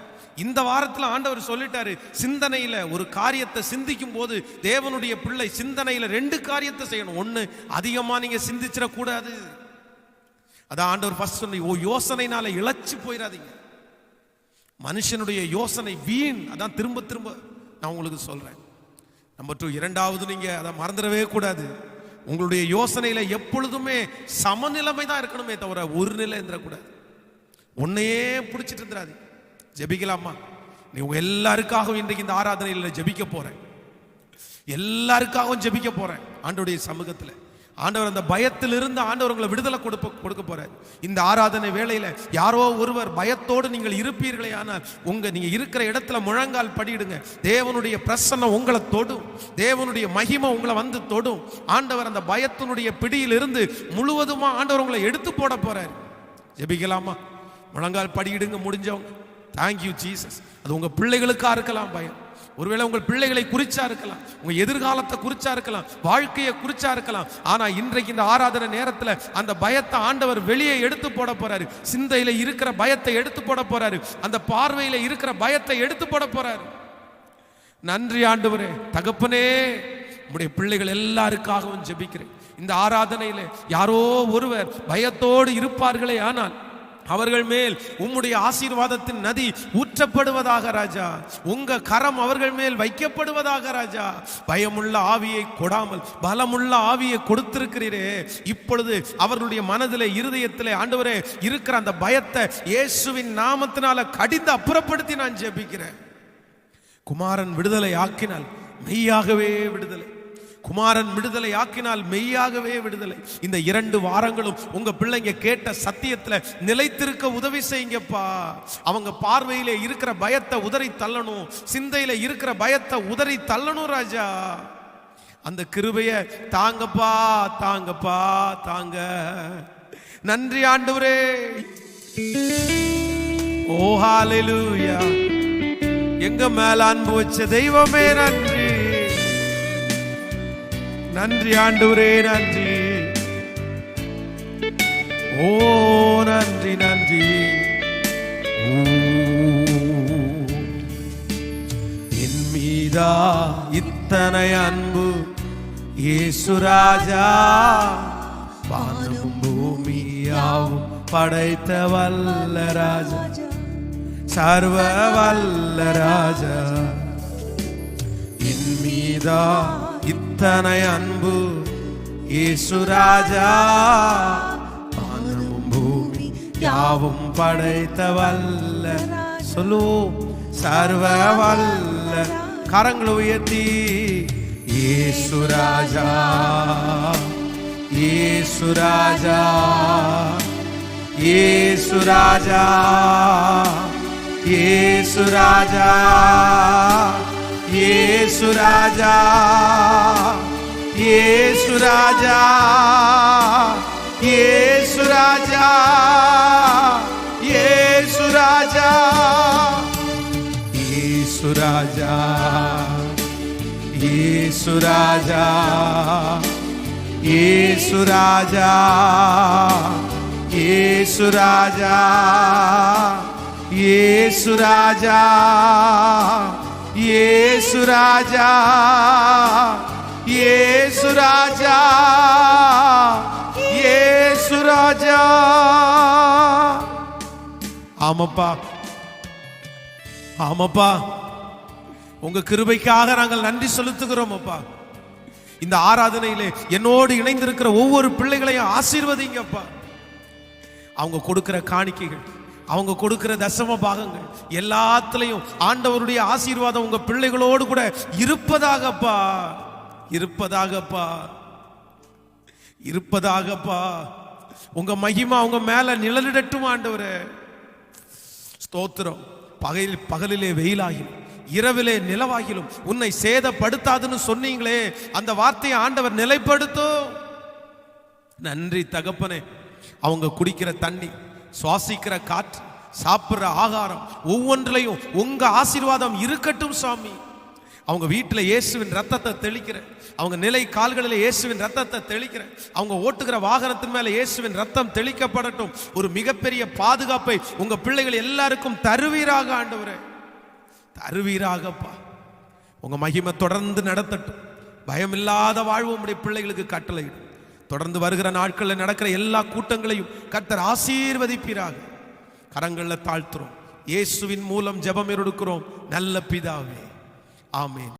இந்த வாரத்தில் ஆண்டவர் சொல்லிட்டாரு, சிந்தனையில ஒரு காரியத்தை சிந்திக்கும் போது தேவனுடைய பிள்ளை சிந்தனையில 2 காரியத்தை செய்யணும். 1, அதிகமா நீங்க சிந்திச்சிடக்கூடாது. அதான் ஆண்டவர் ஃபர்ஸ்ட் சொன்ன, யோசனைனால இழைச்சு போயிடாதீங்க. மனுஷனுடைய யோசனை வீண். அதான் திரும்ப திரும்ப நான் உங்களுக்கு சொல்றேன். நம்பர் 2, இரண்டாவது நீங்க அதை மறந்துடவே கூடாது. உங்களுடைய யோசனையில எப்பொழுதுமே சமநிலைமை தான் இருக்கணுமே தவிர ஒரு நிலை இருந்துடக்கூடாது. ஒன்னையே பிடிச்சிட்டு இருந்துடாது. ஜெபிக்கலாமா? நீ உங்க எல்லாருக்காகவும் இன்றைக்கு இந்த ஆராதனையில் ஜெபிக்க போறேன். எல்லாருக்காகவும் ஜெபிக்க போறேன் ஆண்டவருடைய சமூகத்தில். ஆண்டவர் அந்த பயத்திலிருந்து ஆண்டவர் உங்களை விடுதலை கொடுக்க போறார். இந்த ஆராதனை வேளையில யாரோ ஒருவர் பயத்தோடு நீங்கள் இருப்பீர்களே, ஆனால் நீங்க இருக்கிற இடத்துல முழங்கால் படியிடுங்க. தேவனுடைய பிரசன்னம் உங்களை தொடும், தேவனுடைய மகிமை உங்களை வந்து தொடும். ஆண்டவர் அந்த பயத்தினுடைய பிடியிலிருந்து முழுவதுமா ஆண்டவர் உங்களை எடுத்து போட போறார். ஜெபிக்கலாமா? முழங்கால் படியிடுங்க முடிஞ்சவங்க. Thank you Jesus. அது உங்க பிள்ளைகளுக்கா இருக்கலாம் பயம், ஒருவேளை உங்கள் பிள்ளைகளை குறிச்சா இருக்கலாம், உங்க எதிர்காலத்தை குறிச்சா இருக்கலாம், வாழ்க்கையை குறிச்சா இருக்கலாம். ஆனா இன்றைக்கு இந்த ஆராதனை நேரத்தில் அந்த பயத்தை ஆண்டவர் வெளியே எடுத்து போட போறாரு. சிந்தையில இருக்கிற பயத்தை எடுத்து போட போறாரு. அந்த பார்வையில இருக்கிற பயத்தை எடுத்து போட போறாரு. நன்றி ஆண்டவரே. தகப்பனே, உம்முடைய பிள்ளைகள் எல்லாருக்காகவும் ஜெபிக்கிறேன். இந்த ஆராதனையில யாரோ ஒருவர் பயத்தோடு இருப்பார்களே, ஆனால் அவர்கள் மேல் உம்முடைய ஆசீர்வாதத்தின் நதி ஊற்றப்படுவதாக ராஜா. உங்க கரம் அவர்கள் மேல் வைக்கப்படுவதாக ராஜா. பயமுள்ள ஆவியை கொடாமல் பலமுள்ள ஆவியை கொடுத்திருக்கிறீரே. இப்பொழுது அவர்களுடைய மனதிலே, இருதயத்திலே ஆண்டவரே இருக்கிற அந்த பயத்தை இயேசுவின் நாமத்தினால கடிந்து அப்புறப்படுத்தி நான் ஜெபிக்கிறேன். குமாரன் விடுதலை ஆக்கினால் மெய்யாகவே விடுதலை, குமாரன் விடுதலை ஆக்கினால் மெய்யாகவே விடுதலை. இந்த 2 வாரங்களும் உங்க பிள்ளைங்க கேட்ட சத்தியத்துல நிலைத்திருக்க உதவி செய்யுங்கப்பா. அவங்க பார்வையிலே இருக்கிற பயத்தை உதறி தள்ளணும், சிந்தையில இருக்கிற பயத்தை உதறி தள்ளணும் ராஜா. அந்த கிருபையை தாங்கப்பா, தாங்கப்பா, தாங்க. நன்றி ஆண்டவரே. ஓ ஹல்லேலூயா. எங்க மேல அன்பு வச்ச தெய்வமே நன்றி. நன்றி ஆண்டவரே, நன்றி. ஓ நன்றி, நன்றி. என் மீதா இத்தனை அன்பு இயேசு ராஜா, வானமும் பூமியாவும் படைத்த வல்ல ராஜா, சர்வ வல்ல ராஜா. என் மீதா இத்தனை அன்பு இயேசு ராஜா, வானமும் பூமி யாவும் படைத்த வல்ல, சொல்லுவோம், சர்வ வல்ல. கரங்களை உயர்த்தி இயேசு ராஜா, இயேசு ராஜா, இயேசு ராஜா, இயேசு ராஜா, இயேசு ராஜா, இயேசு ராஜா, இயேசு ராஜா, இயேசு ராஜா, இயேசு ராஜா, இயேசு ராஜா, இயேசு ராஜா, இயேசு ராஜா, இயேசு ராஜா, இயேசு ராஜா, இயேசு ராஜா, இயேசு ராஜா. ஆமாப்பா, ஆமாப்பா, உங்க கிருபைக்காக நாங்கள் நன்றி செலுத்துகிறோம் அப்பா. இந்த ஆராதனையிலே என்னோடு இணைந்திருக்கிற ஒவ்வொரு பிள்ளைகளையும் ஆசீர்வதிங்கப்பா. அவங்க கொடுக்கிற காணிக்கைகள், அவங்க கொடுக்கிற தசம பாகங்கள் எல்லாத்துலயும் ஆண்டவருடைய ஆசீர்வாதம் உங்க பிள்ளைகளோடு கூட இருப்பதாகப்பா, இருப்பதாகப்பா, இருப்பதாகப்பா. உங்க மகிமை அவங்க மேல நிழலிடட்டும் ஆண்டவரே. ஸ்தோத்திரம். பகலிலே வெயிலாகிலும் இரவிலே நிலவாகிலும் உன்னை சேதப்படுத்தாதுன்னு சொன்னீங்களே, அந்த வார்த்தையை ஆண்டவர் நிலைப்படுத்தும். நன்றி தகப்பனே. அவங்க குடிக்கிற தண்ணி, சுவாசிக்கிற காற்று, சாப்பிட்ற ஆகாரம் ஒவ்வொன்றிலையும் உங்க ஆசீர்வாதம் இருக்கட்டும் சாமி. அவங்க வீட்டில் இயேசுவின் ரத்தத்தை தெளிக்கிற, அவங்க நிலை கால்களில் இயேசுவின் ரத்தத்தை தெளிக்கிற, அவங்க ஓட்டுகிற வாகனத்தின் மேல இயேசுவின் ரத்தம் தெளிக்கப்படட்டும். ஒரு மிகப்பெரிய பாதுகாப்பை உங்க பிள்ளைகள் எல்லாருக்கும் தருவீராக ஆண்டவரே, தருவீராகப்பா. உங்க மகிமை தொடர்ந்து நடத்தட்டும். பயமில்லாத வாழ்வு உங்களுடைய பிள்ளைகளுக்கு கட்டளையிடும். தொடர்ந்து வருகிற நாட்களில் நடக்கிற எல்லா கூட்டங்களையும் கர்த்தர் ஆசீர்வதிப்பீராக. கரங்களில் தாழ்த்துறோம். இயேசுவின் மூலம் ஜெபம் எடுக்கிறோம் நல்ல பிதாவே, ஆமென்.